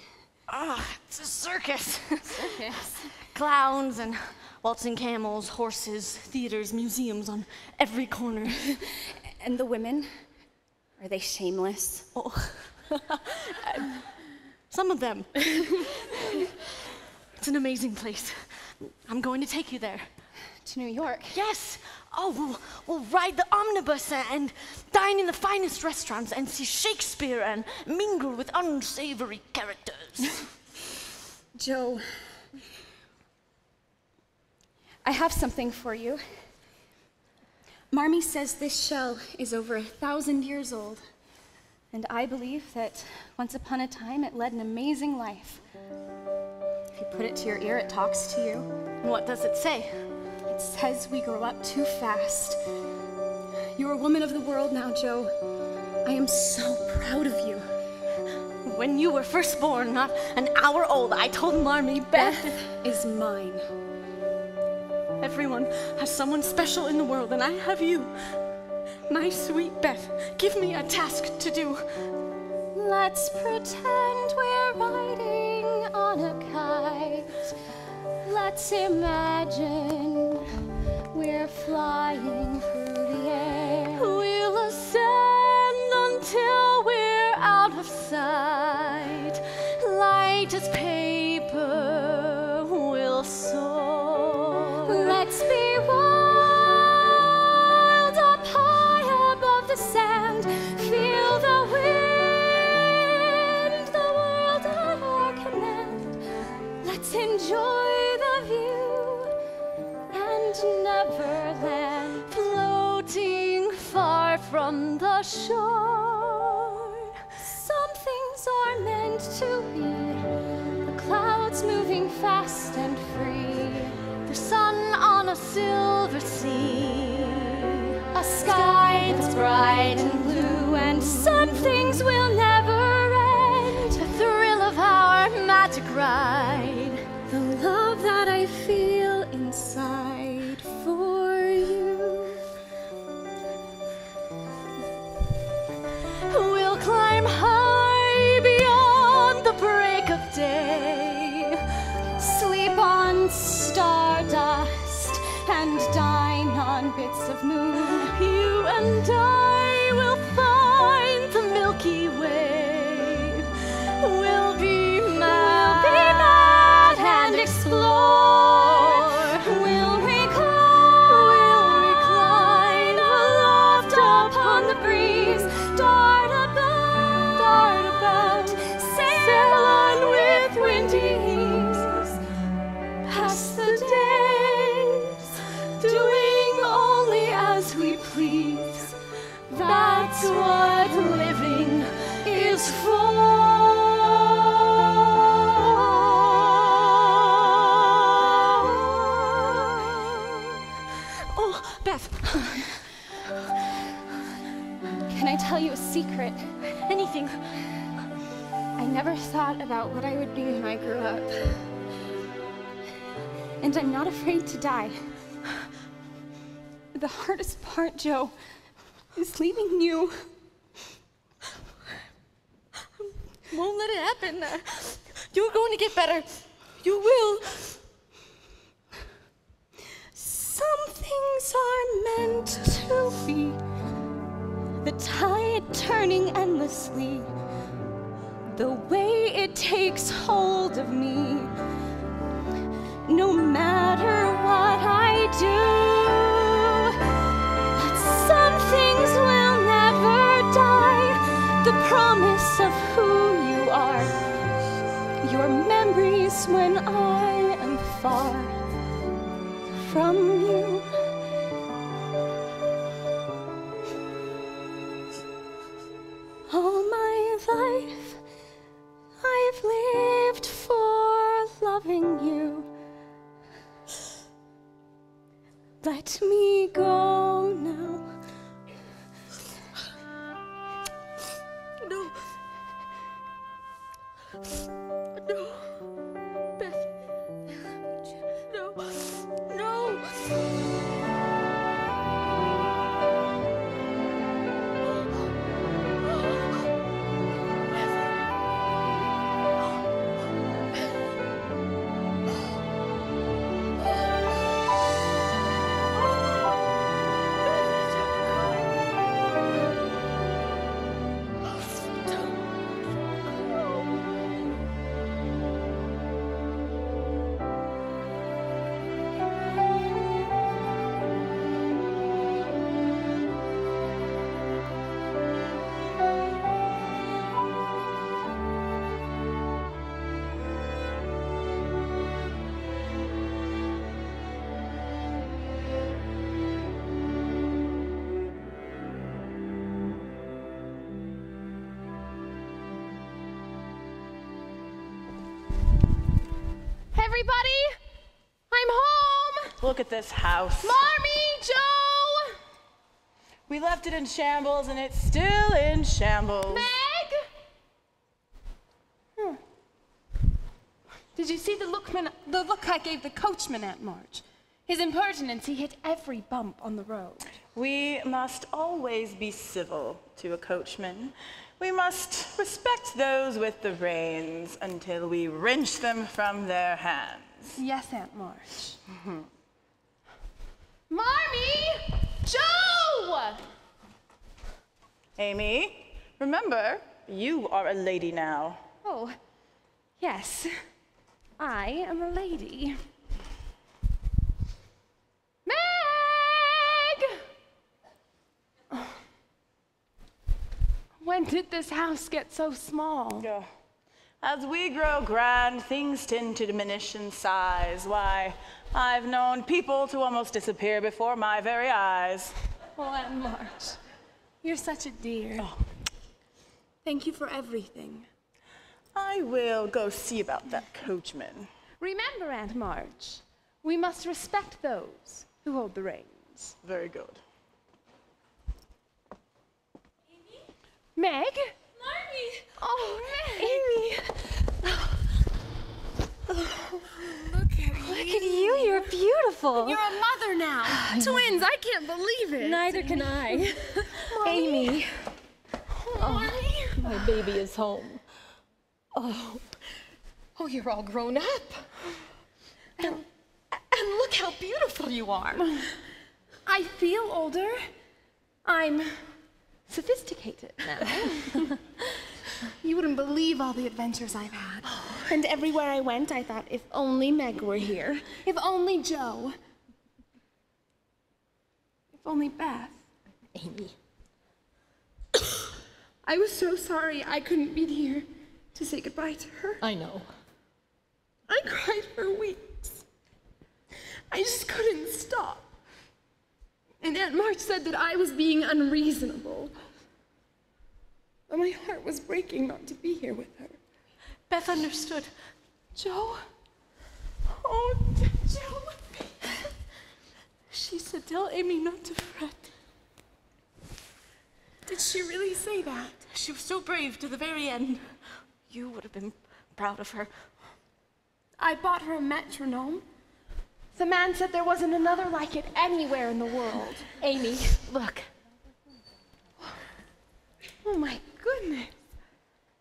It's a circus. Circus? Clowns and waltzing camels, horses, theaters, museums on every corner. And the women? Are they shameless? Oh, some of them. It's an amazing place. I'm going to take you there. To New York? Yes. Oh, we'll ride the omnibus and dine in the finest restaurants and see Shakespeare and mingle with unsavory characters. Jo, I have something for you. Marmee says this shell is over 1,000 years old, and I believe that once upon a time it led an amazing life. If you put it to your ear, it talks to you. And what does it say? It says we grow up too fast. You're a woman of the world now, Joe. I am so proud of you. When you were first born, not an hour old, I told Marmee, Beth is mine. Everyone has someone special in the world, and I have you. My sweet Beth, give me a task to do. Let's pretend we're riding on a kite. Let's imagine we're flying through the air. We'll ascend until we're out of sight. Light as paper, we'll soar. Let's be wild up high above the sand. Feel the wind, the world at our command. Let's enjoy the view and Neverland, floating far from the shore. Some things are meant to be, the clouds moving fast and free, the sun on a silver sea, a sky that's bright and blue, and some things will never end. The thrill of our magic ride, the love that I feel inside for you. We'll climb high beyond the break of day, sleep on stardust and dine on bits of moon. You and I will find the Milky Way. We'll be mad and explore. We'll recline aloft upon the breeze. Dart about, sail on with windy ease. Pass the days, doing only as we please. That's what living is for. Oh, Beth. Can I tell you a secret? Anything. I never thought about what I would be when I grew up. And I'm not afraid to die. The hardest part, Joe, is leaving you. Won't let it happen. You're going to get better. You will. Some things are meant to be, the tide turning endlessly, the way it takes hold of me. No matter what I do, but some things will never die. The promise of who you are, your memories when I am far from you. All my life I've lived for loving you. Let me go now. No. No. Beth. No. No. everybody! I'm home! Look at this house. Marmee, Joe! We left it in shambles and it's still in shambles. Meg! Did you see the look I gave the coachman, Aunt March? His impertinence, he hit every bump on the road. We must always be civil to a coachman. We must respect those with the reins until we wrench them from their hands. Yes, Aunt March. Marmee! Joe! Amy, remember, you are a lady now. Oh, yes. I am a lady. Meg! Oh. When did this house get so small? As we grow grand, things tend to diminish in size. Why, I've known people to almost disappear before my very eyes. Oh, Aunt March, you're such a dear. Oh. Thank you for everything. I will go see about that coachman. Remember, Aunt March, we must respect those who hold the reins. Very good. Amy? Meg? Marmee! Oh, Meg! Amy! Look at you. Look at you, you're beautiful. You're a mother now. Twins, I can't believe it. Neither can I. Amy. Marmee. My baby is home. Oh, you're all grown up. And look how beautiful you are. I feel older. I'm sophisticated now. You wouldn't believe all the adventures I've had. And everywhere I went, I thought, if only Meg were here. If only Joe. If only Beth. Amy. I was so sorry I couldn't be here to say goodbye to her. I know. I cried for weeks. I just couldn't stop. And Aunt March said that I was being unreasonable. But my heart was breaking not to be here with her. Beth understood. Joe? Oh, Joe. She said, tell Amy not to fret. Did she really say that? She was so brave to the very end. You would have been proud of her. I bought her a metronome. The man said there wasn't another like it anywhere in the world. Amy, look. Oh my goodness.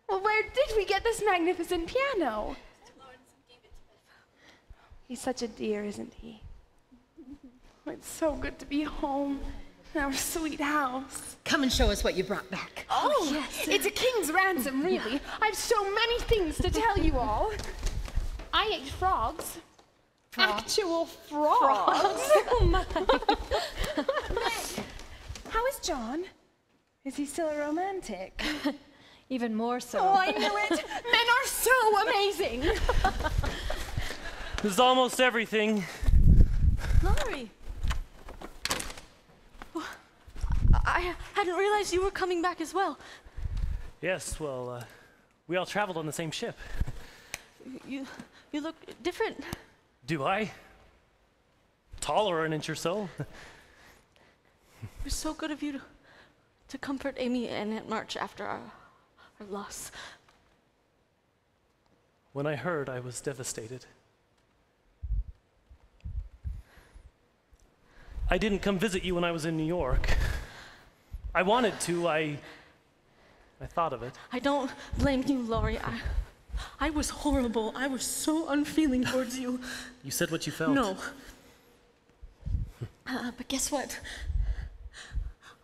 Well, where did we get this magnificent piano? He's such a dear, isn't he? It's so good to be home in our sweet house. Come and show us what you brought back. Oh, yes. It's a king's ransom, really. I've so many things to tell you all. I ate frogs. Actual frogs. Oh my. How is John? Is he still a romantic? Even more so. Oh, I knew it. Men are so amazing. This is almost everything. Laurie. I hadn't realized you were coming back as well. Yes, well, we all traveled on the same ship. You look different. Do I? Taller an inch or so. It was so good of you to comfort Amy and Aunt March after our loss. When I heard, I was devastated. I didn't come visit you when I was in New York. I wanted to, I thought of it. I don't blame you, Laurie. I was horrible. I was so unfeeling towards you. You said what you felt. No. But guess what?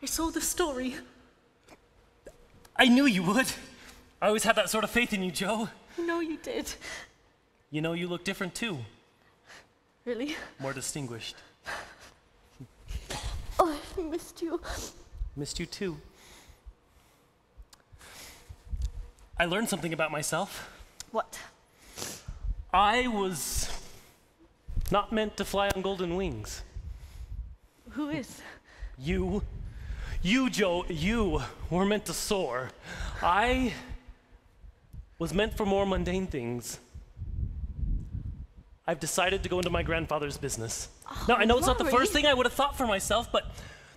I saw the story. I knew you would. I always had that sort of faith in you, Joe. I know you did. You know, you look different too. Really? More distinguished. Oh, I missed you. Missed you too. I learned something about myself. What? I was not meant to fly on golden wings. Who is? You. You, Joe, you were meant to soar. I was meant for more mundane things. I've decided to go into my grandfather's business. Now, I know it's not the first thing I would have thought for myself, but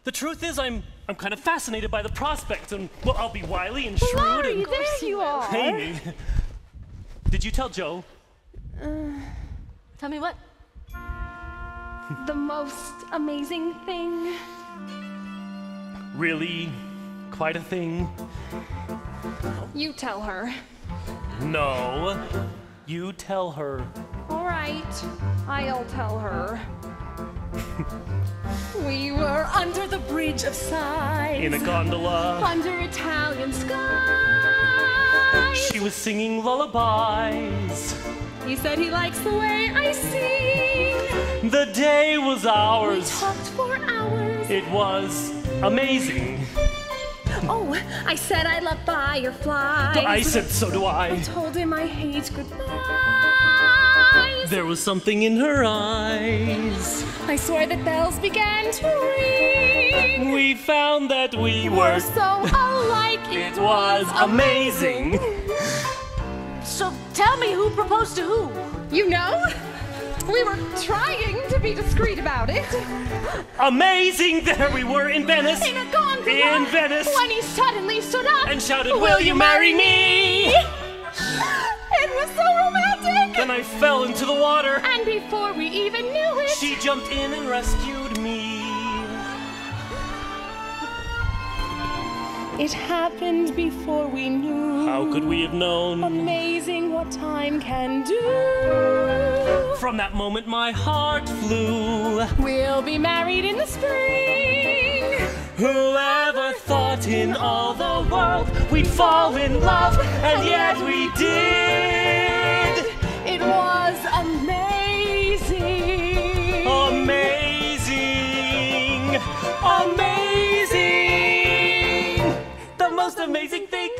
the truth is I'm kind of fascinated by the prospect, and, well, I'll be wily and shrewd. Laurie, and... there you are. Amy, did you tell Joe? Tell me what? The most amazing thing. Really? Quite a thing? You tell her. No. You tell her. All right, I'll tell her. We were under the bridge of sighs. In a gondola. Under Italian skies. She was singing lullabies. He said he likes the way I sing. The day was ours. We talked for hours. It was amazing. Oh, I said I love fireflies. I said so do I. I told him I hate goodbyes. There was something in her eyes. I swear that bells began to ring. We found that we were so alike. It was amazing. So tell me who proposed to who? You know, we were trying to be discreet about it. Amazing! There we were in Venice. In a gondola. In Venice. When he suddenly stood up and shouted, "Will you marry me?" It was so romantic. Then I fell into the water. And before we even knew it, she jumped in and rescued me. It happened before we knew. How could we have known? Amazing what time can do. From that moment my heart flew. We'll be married in the spring. Whoever thought in all the world we'd fall in love, and yet we did. It was amazing. Amazing. Amazing. The most amazing thing.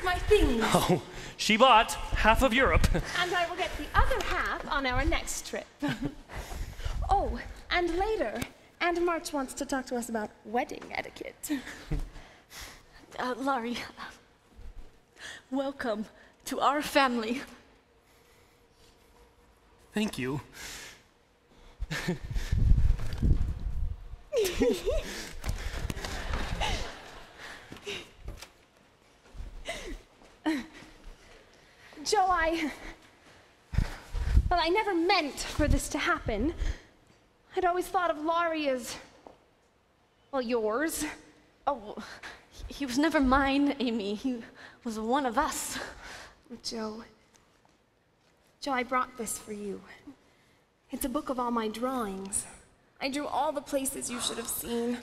My things. Oh, she bought half of Europe. And I will get the other half on our next trip. Oh, and later, Aunt March wants to talk to us about wedding etiquette. Laurie, welcome to our family. Thank you. Joe, I never meant for this to happen. I'd always thought of Laurie as, well, yours. Oh, he was never mine, Amy. He was one of us. Joe, I brought this for you. It's a book of all my drawings. I drew all the places you should have seen,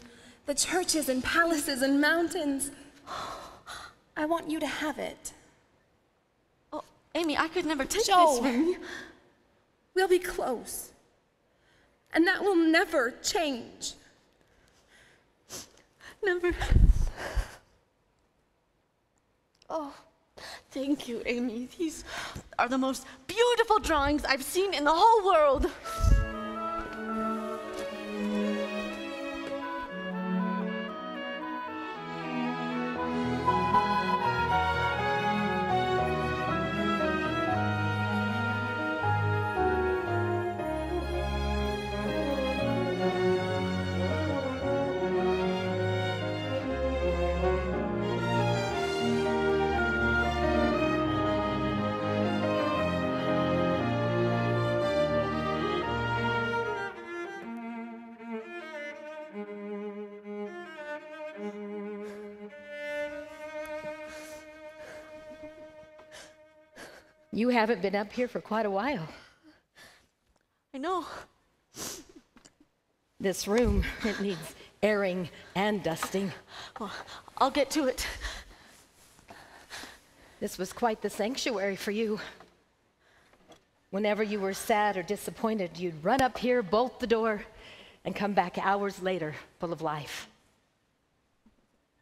the churches and palaces and mountains. I want you to have it. Oh, Amy, I could never take Joe, this from you. We'll be close. And that will never change. Never. Oh, thank you, Amy. These are the most beautiful drawings I've seen in the whole world. You haven't been up here for quite a while. I know. This room, it needs airing and dusting. Well, I'll get to it. This was quite the sanctuary for you. Whenever you were sad or disappointed, you'd run up here, bolt the door, and come back hours later, full of life.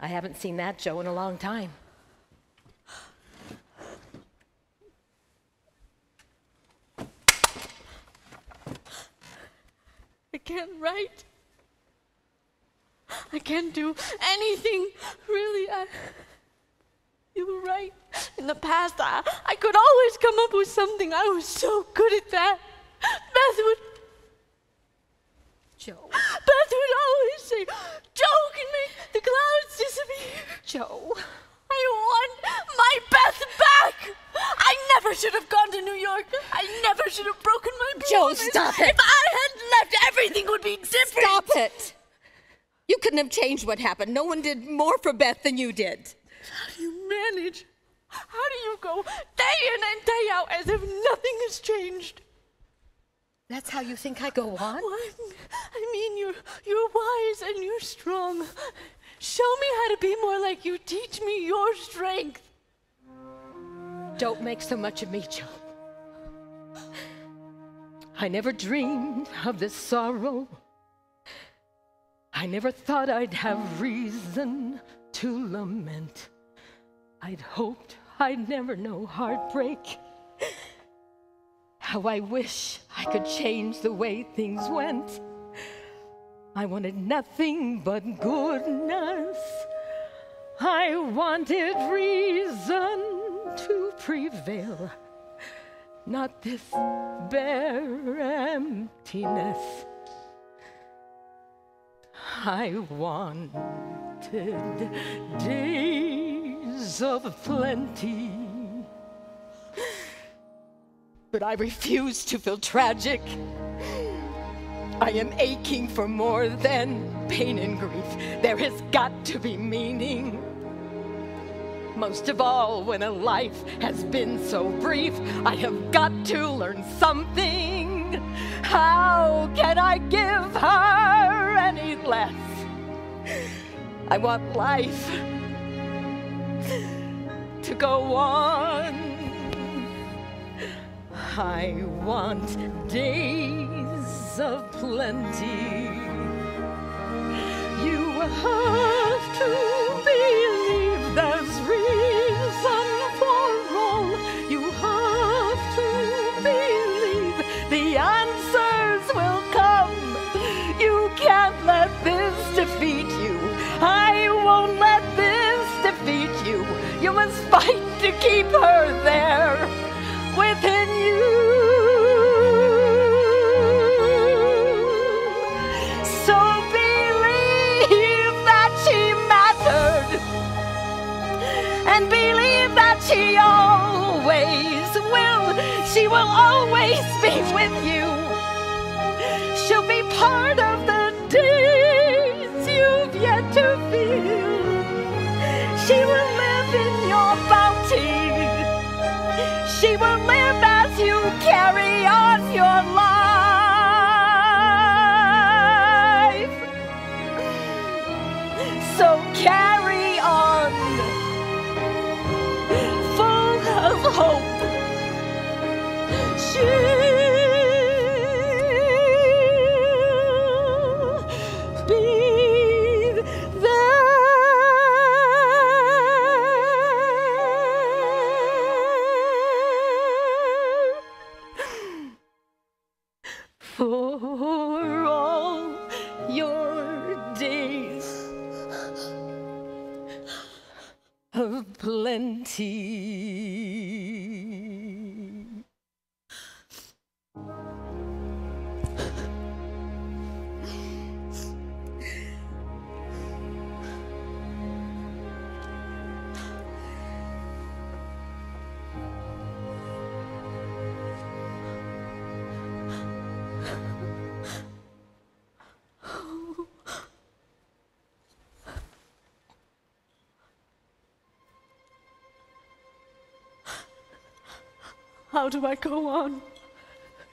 I haven't seen that, Joe, in a long time. I can't write. I can't do anything. Really, you were right. In the past, I could always come up with something. I was so good at that. Beth would always say, Joe can make the clouds disappear. Joe. I want my Beth back. I never should have gone to New York. I never should have broken my promise. Joe, stop it. If I had left, everything would be different. Stop it. You couldn't have changed what happened. No one did more for Beth than you did. How do you manage? How do you go day in and day out as if nothing has changed? That's how you think I go on? What? I mean, you're wise and you're strong. Show me how to be more like you. Teach me your strength. Don't make so much of me, Joe. I never dreamed of this sorrow. I never thought I'd have reason to lament. I'd hoped I'd never know heartbreak. How I wish I could change the way things went. I wanted nothing but goodness. I wanted reason to prevail, not this bare emptiness. I wanted days of plenty, but I refuse to feel tragic. I am aching for more than pain and grief. There has got to be meaning. Most of all, when a life has been so brief, I have got to learn something. How can I give her any less? I want life to go on. I want days of plenty. You have to believe there's reason for all. You have to believe the answers will come. You can't let this defeat you. I won't let this defeat you. You must fight to keep her there within you. So believe that she mattered, and believe that she always will. She will always be with you. She'll be part of the days you've yet to feel. She will live in your bounty. She will live as you carry on your life. So carry on, full of hope. She'll be there. For all your days of plenty. How do I go on?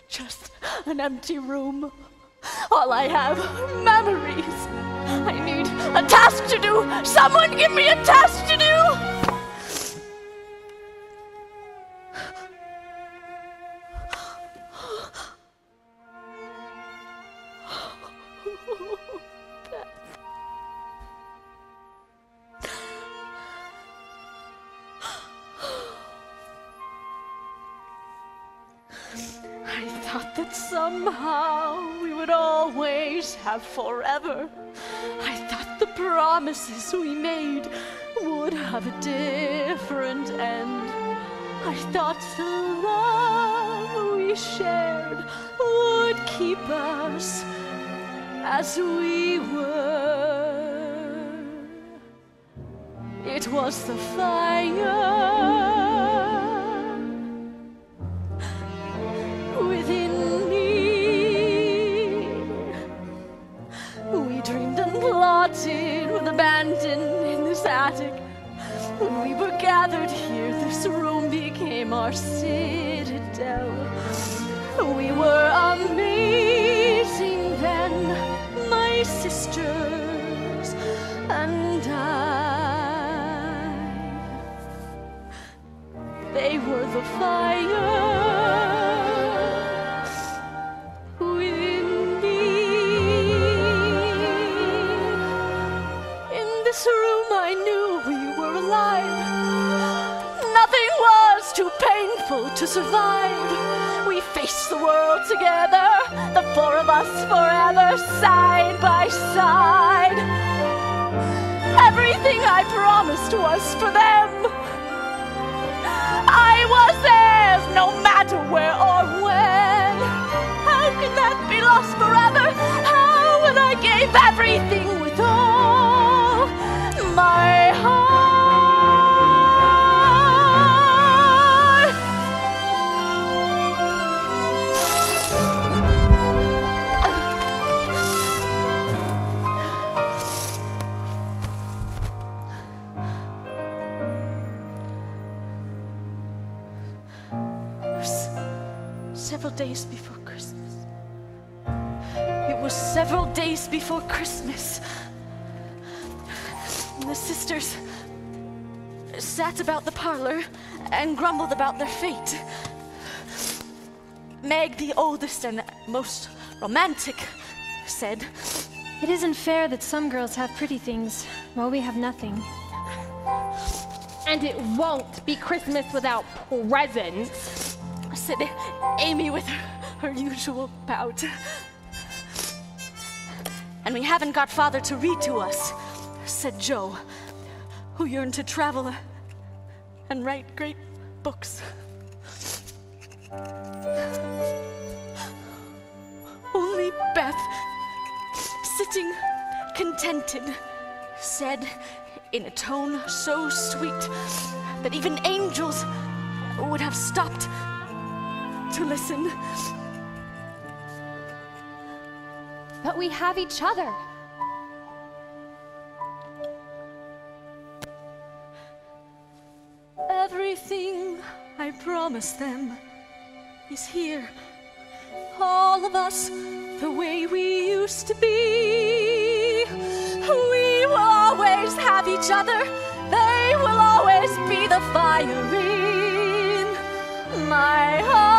Just an empty room. All I have are memories. I need a task to do. Someone give me a task to do. I thought that somehow we would always have forever. I thought the promises we made would have a different end. I thought the love we shared would keep us as we were. It was the fire within me. We dreamed and plotted with abandon in this attic. When we were gathered here, this room became our citadel. We were amazing then, my sisters and I. They were the fire within me. In this room I knew we were alive. Nothing was too painful to survive. We faced the world together, the four of us forever, side by side. Everything I promised was for them. I was theirs, no matter where or when. How could that be lost forever? How would I give everything with all my heart? Several days before Christmas. It was several days before Christmas. And the sisters sat about the parlor and grumbled about their fate. Meg, the oldest and most romantic, said, "It isn't fair that some girls have pretty things while we have nothing. And it won't be Christmas without presents," said Amy with her usual pout. "And we haven't got Father to read to us," said Joe, who yearned to travel and write great books. Only Beth, sitting contented, said in a tone so sweet that even angels would have stopped to listen, "But we have each other." "Everything I promised them is here. All of us the way we used to be. We will always have each other. They will always be the fire in my heart.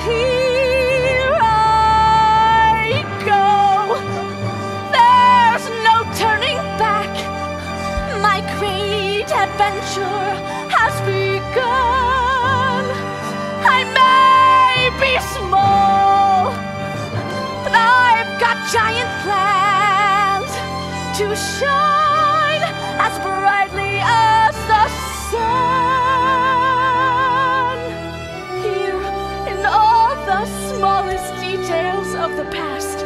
Here I go. There's no turning back. My great adventure has begun. I may be small, but I've got giant plans to shine as brightly as the sun. Here in all the smallest details of the past,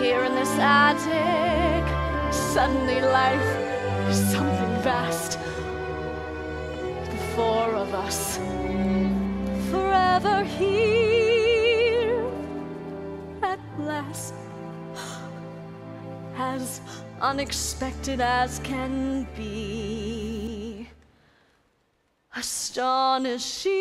here in this attic, suddenly life is something vast. The four of us, forever here at last. As unexpected as can be. Astonishing.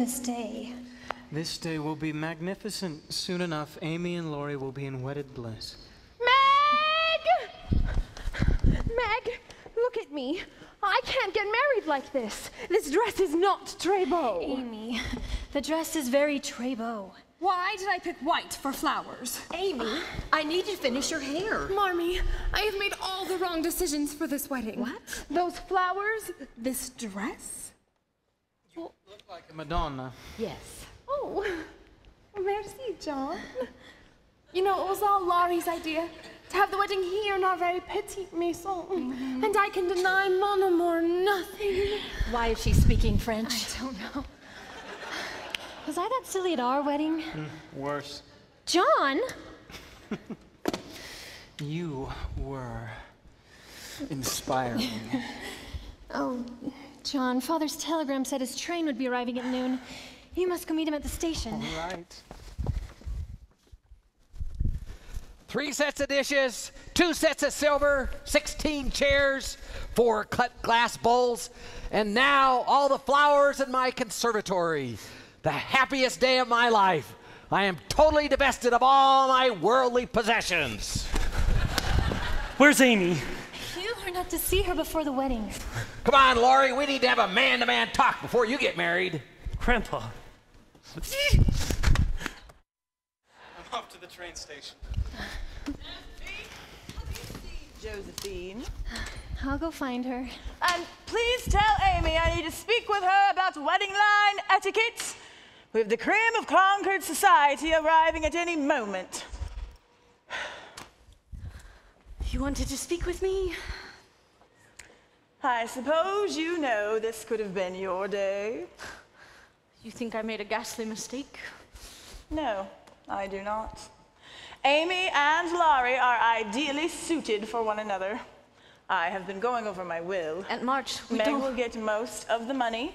this day? This day will be magnificent. Soon enough, Amy and Laurie will be in wedded bliss. Meg! Meg, look at me. I can't get married like this. This dress is not Trebo. Amy, the dress is very Trebo. Why did I pick white for flowers? Amy, I need you to finish your hair. Marmee, I have made all the wrong decisions for this wedding. What? Those flowers, this dress. You look like a Madonna. Yes. Oh, merci, John. You know, it was all Laurie's idea to have the wedding here in our very petite maison. And I can deny mon amour nothing. Why is she speaking French? I don't know. Was I that silly at our wedding? Worse. John? You were inspiring. Oh, John, Father's telegram said his train would be arriving at noon. You must go meet him at the station. All right. 3 sets of dishes, 2 sets of silver, 16 chairs, 4 cut glass bowls, and now all the flowers in my conservatory. The happiest day of my life. I am totally divested of all my worldly possessions. Where's Amy? You are not to see her before the wedding. Come on, Laurie, we need to have a man-to-man talk before you get married. Grandpa. I'm off to the train station. Josephine. I'll go find her. And please tell Amy I need to speak with her about wedding line etiquette. We have the cream of Concord society arriving at any moment. You wanted to speak with me? I suppose you know this could have been your day. You think I made a ghastly mistake? No, I do not. Amy and Laurie are ideally suited for one another. I have been going over my will. Aunt March, Meg will get most of the money.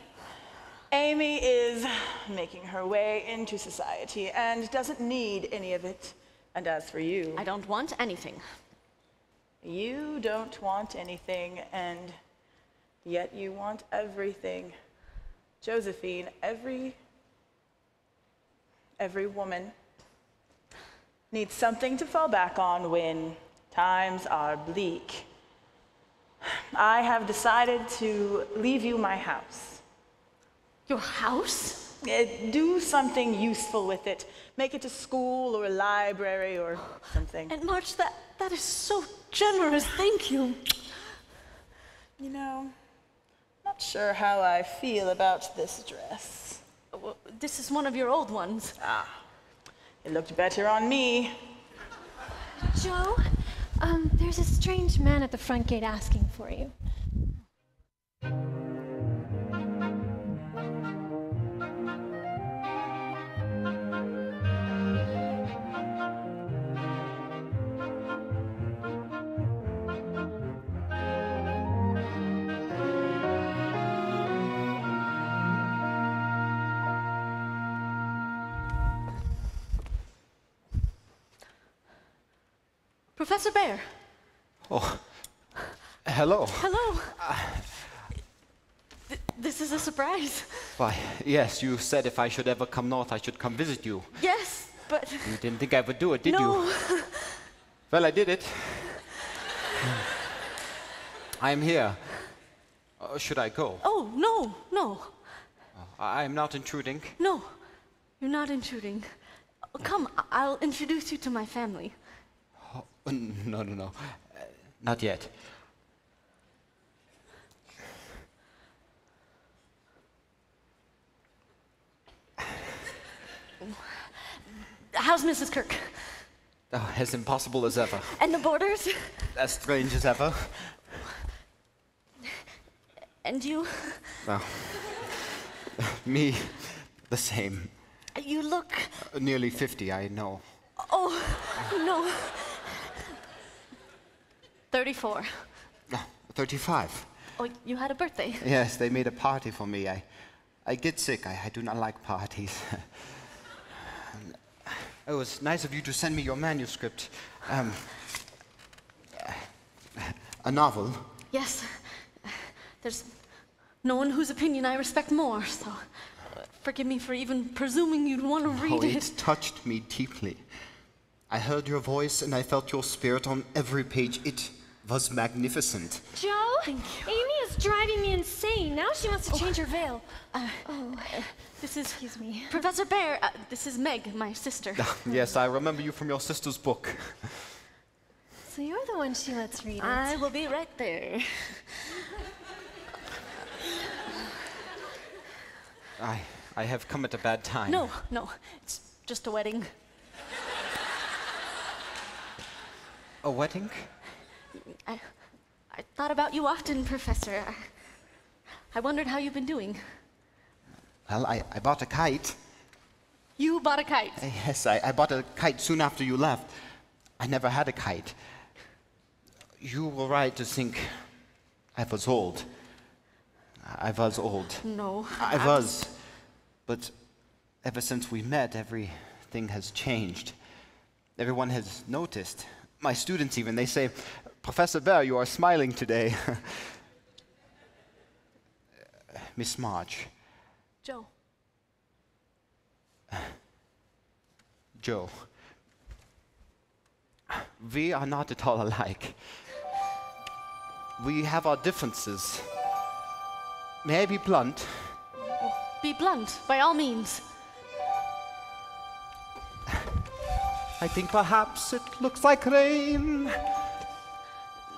Amy is making her way into society and doesn't need any of it. And as for you... I don't want anything. You don't want anything, and yet you want everything. Josephine, every woman needs something to fall back on when times are bleak. I have decided to leave you my house. Your house? Do something useful with it. Make it a school or a library or something. Aunt March, that is so generous. Thank you. You know, not sure how I feel about this dress. Well, this is one of your old ones. Ah, it looked better on me. Joe, there's a strange man at the front gate asking for you. Professor Bear. Oh, hello. Hello. This is a surprise. Why, yes, you said if I should ever come north, I should come visit you. Yes, but... You didn't think I would do it, did no. you? Well, I did it. I'm here. Should I go? Oh, no. I'm not intruding. No, you're not intruding. Come, I'll introduce you to my family. Oh, no. Not yet. How's Mrs. Kirk? Oh, as impossible as ever. And the boarders? As strange as ever. And you? Well, me, the same. You look... Nearly 50, I know. Oh, no. 34. 35. Oh, you had a birthday? Yes, they made a party for me. I get sick. I do not like parties. It was nice of you to send me your manuscript. A novel. Yes. There's no one whose opinion I respect more, so Forgive me for even presuming you'd want to read it. It touched me deeply. I heard your voice and I felt your spirit on every page. It was magnificent. Joe? Thank you. Amy is driving me insane. Now she wants to change her veil. This is, excuse me, Professor Bear. This is Meg, my sister. Yes, I remember you from your sister's book. So you're the one she lets read it. I will be right there. I have come at a bad time. No, it's just a wedding. A wedding? I thought about you often, Professor. I wondered how you've been doing. Well, I bought a kite. You bought a kite? Yes, I bought a kite soon after you left. I never had a kite. You were right to think I was old. I was old. No. I was. But ever since we met, everything has changed. Everyone has noticed. My students even, they say, Professor Bear, you are smiling today. Miss March. Joe. Joe. We are not at all alike. We have our differences. May I be blunt? Be blunt, by all means. I think perhaps it looks like rain.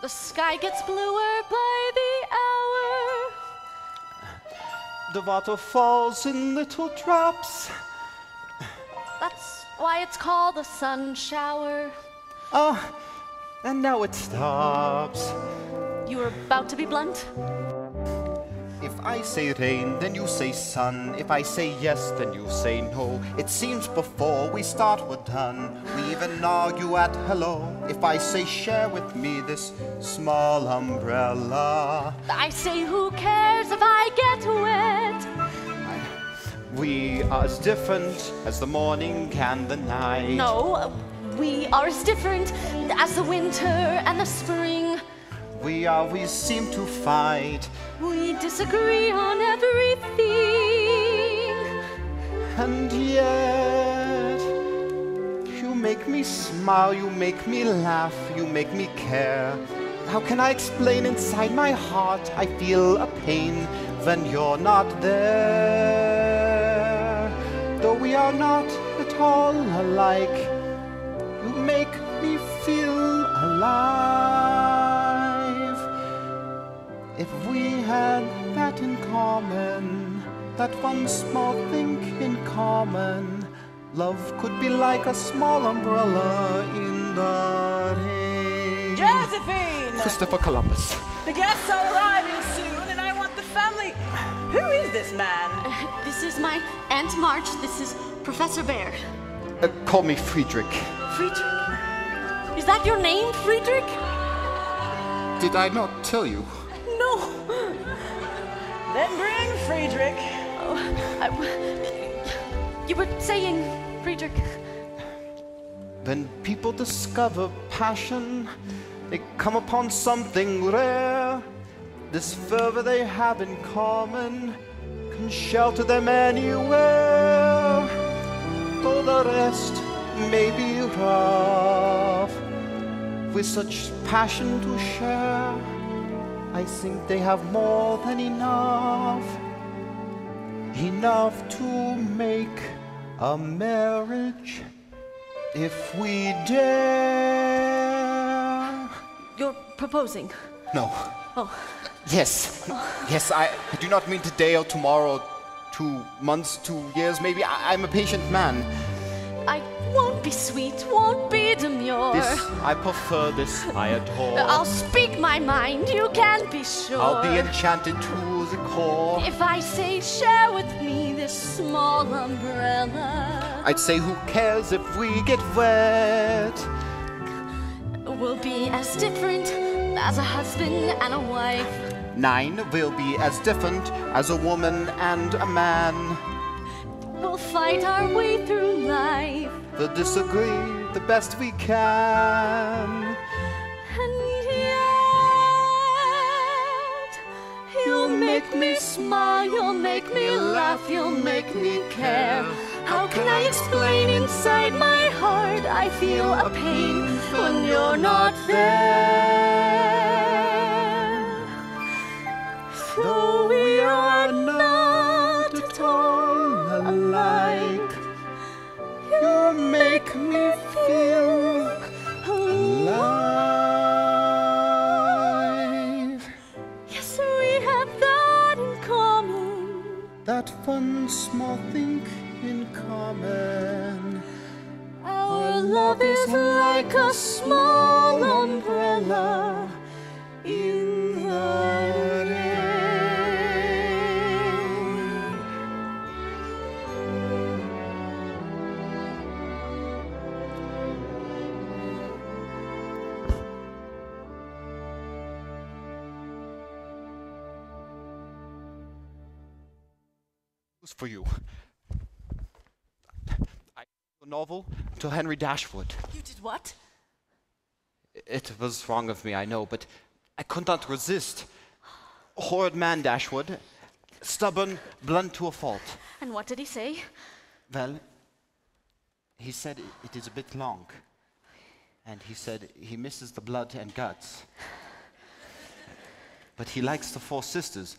The sky gets bluer by the hour. The water falls in little drops. That's why it's called a sun shower. Oh, and now it stops. You were about to be blunt? If I say rain, then you say sun. If I say yes, then you say no. It seems before we start we're done. We even argue at hello. If I say share with me this small umbrella. I say who cares if I get wet? We are as different as the morning and the night. No, we are as different as the winter and the spring. We always seem to fight. We disagree on everything. And yet, you make me smile, you make me laugh, you make me care. How can I explain inside my heart I feel a pain when you're not there? Though we are not at all alike, you make me feel alive. If we had that in common, that one small thing in common, love could be like a small umbrella in the rain. Josephine! Christopher Columbus. The guests are arriving soon, and I want the family. Who is this man? This is my Aunt March. This is Professor Bear. Call me Friedrich. Friedrich? Is that your name, Friedrich? Did I not tell you? No. Then bring Friedrich. You were saying, Friedrich. When people discover passion, they come upon something rare. This fervor they have in common can shelter them anywhere. Though the rest may be rough, with such passion to share, I think they have more than enough. Enough to make a marriage if we dare. You're proposing? No. Oh. Yes. Yes, I do not mean today or tomorrow, 2 months, 2 years, maybe. I'm a patient man. I won't be sweet, won't be demure. This, I prefer this, I adore. I'll speak my mind, you can be sure. I'll be enchanted to the core. If I say share with me this small umbrella, I'd say who cares if we get wet. We'll be as different as a husband and a wife. 9 will be as different as a woman and a man. We'll fight our way through life. We'll disagree the best we can. And yet, you'll make make me smile, you'll make me laugh, you'll make me care. How can I explain inside my heart I feel a pain when you're not there? Though we are not at all alike, you make me feel alive. Yes, we have that in common. That fun small thing in common. Our love is like a small umbrella in the rain. Who's for you? I wrote a novel to Henry Dashwood. You did what? It was wrong of me, I know, but I could not resist. Horrid man, Dashwood. Stubborn, blunt to a fault. And what did he say? Well, he said it is a bit long. And he said he misses the blood and guts. But he likes the four sisters,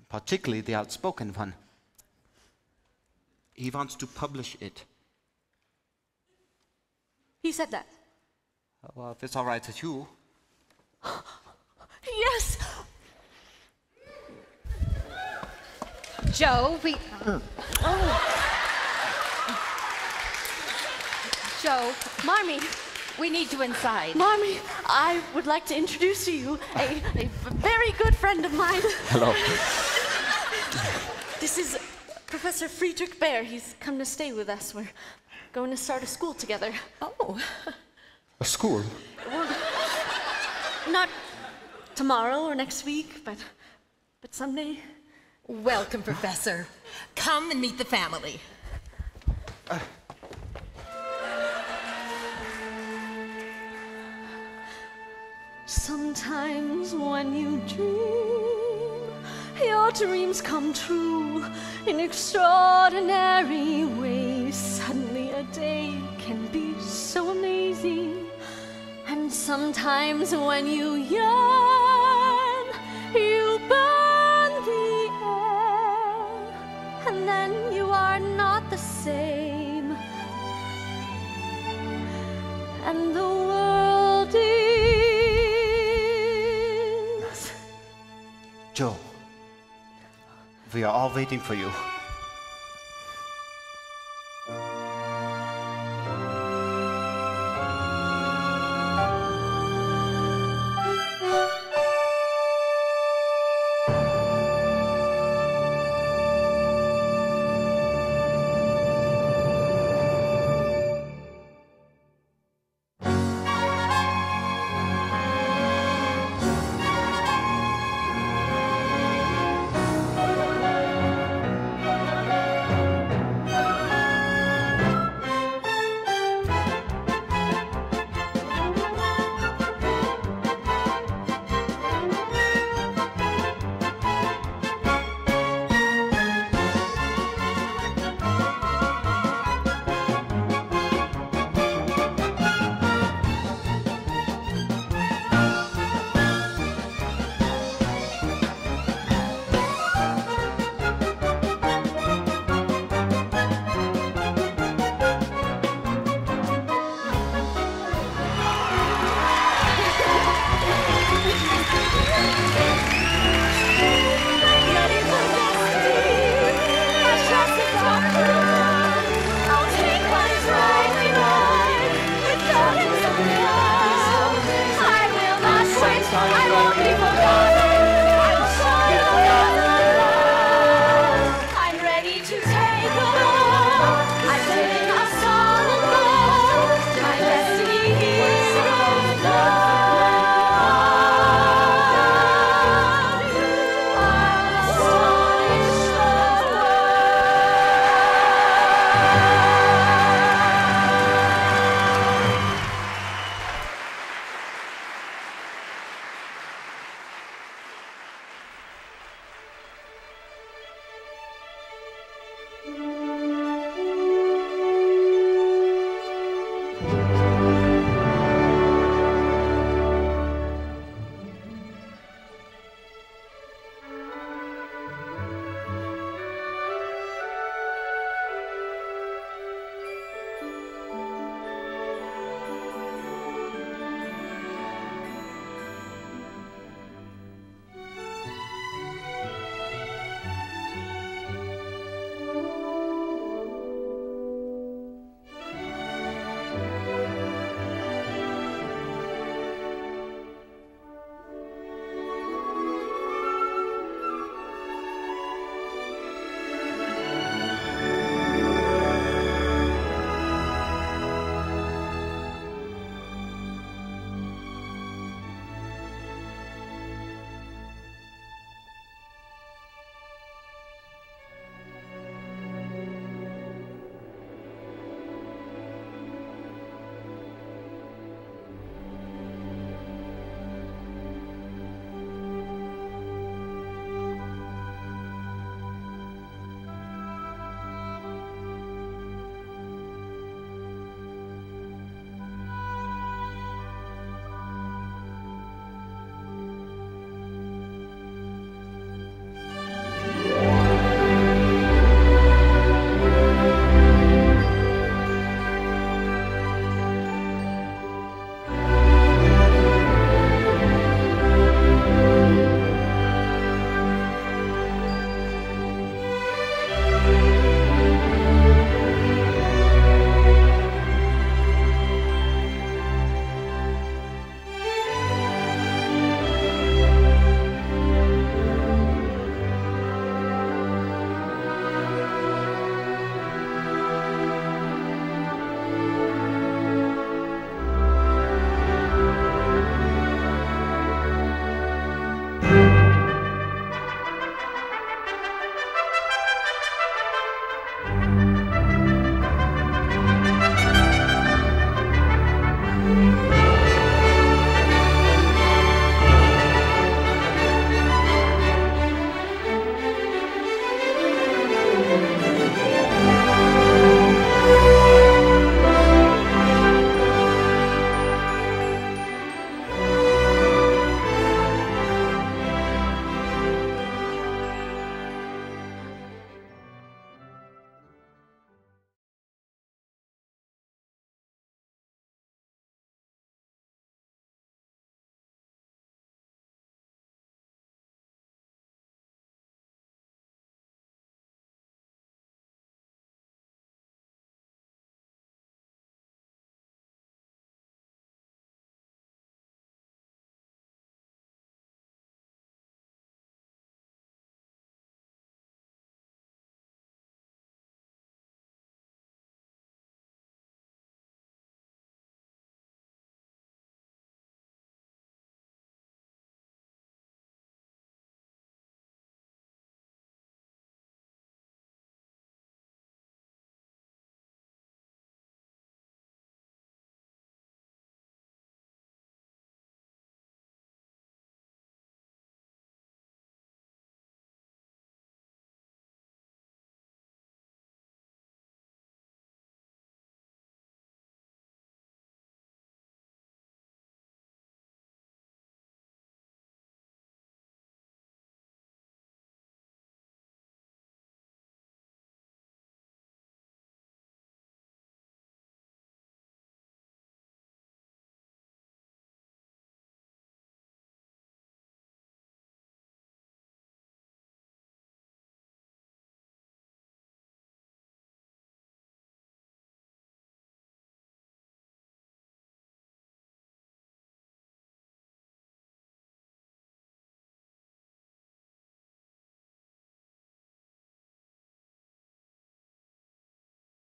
particularly the outspoken one. He wants to publish it. He said that? Well, if it's all right with you. Yes! Joe, Joe, Marmee, we need you inside. Marmee, I would like to introduce to you a very good friend of mine. Hello. This is Professor Friedrich Baer. He's come to stay with us. We're going to start a school together. Oh. A school? Well, not tomorrow or next week, but someday. Welcome, Professor. Come and meet the family. Sometimes when you dream, your dreams come true in extraordinary ways. Suddenly a day can be so amazing. And sometimes when you yearn, you burn the air, and then you are not the same. And the world is... Joe, we are all waiting for you.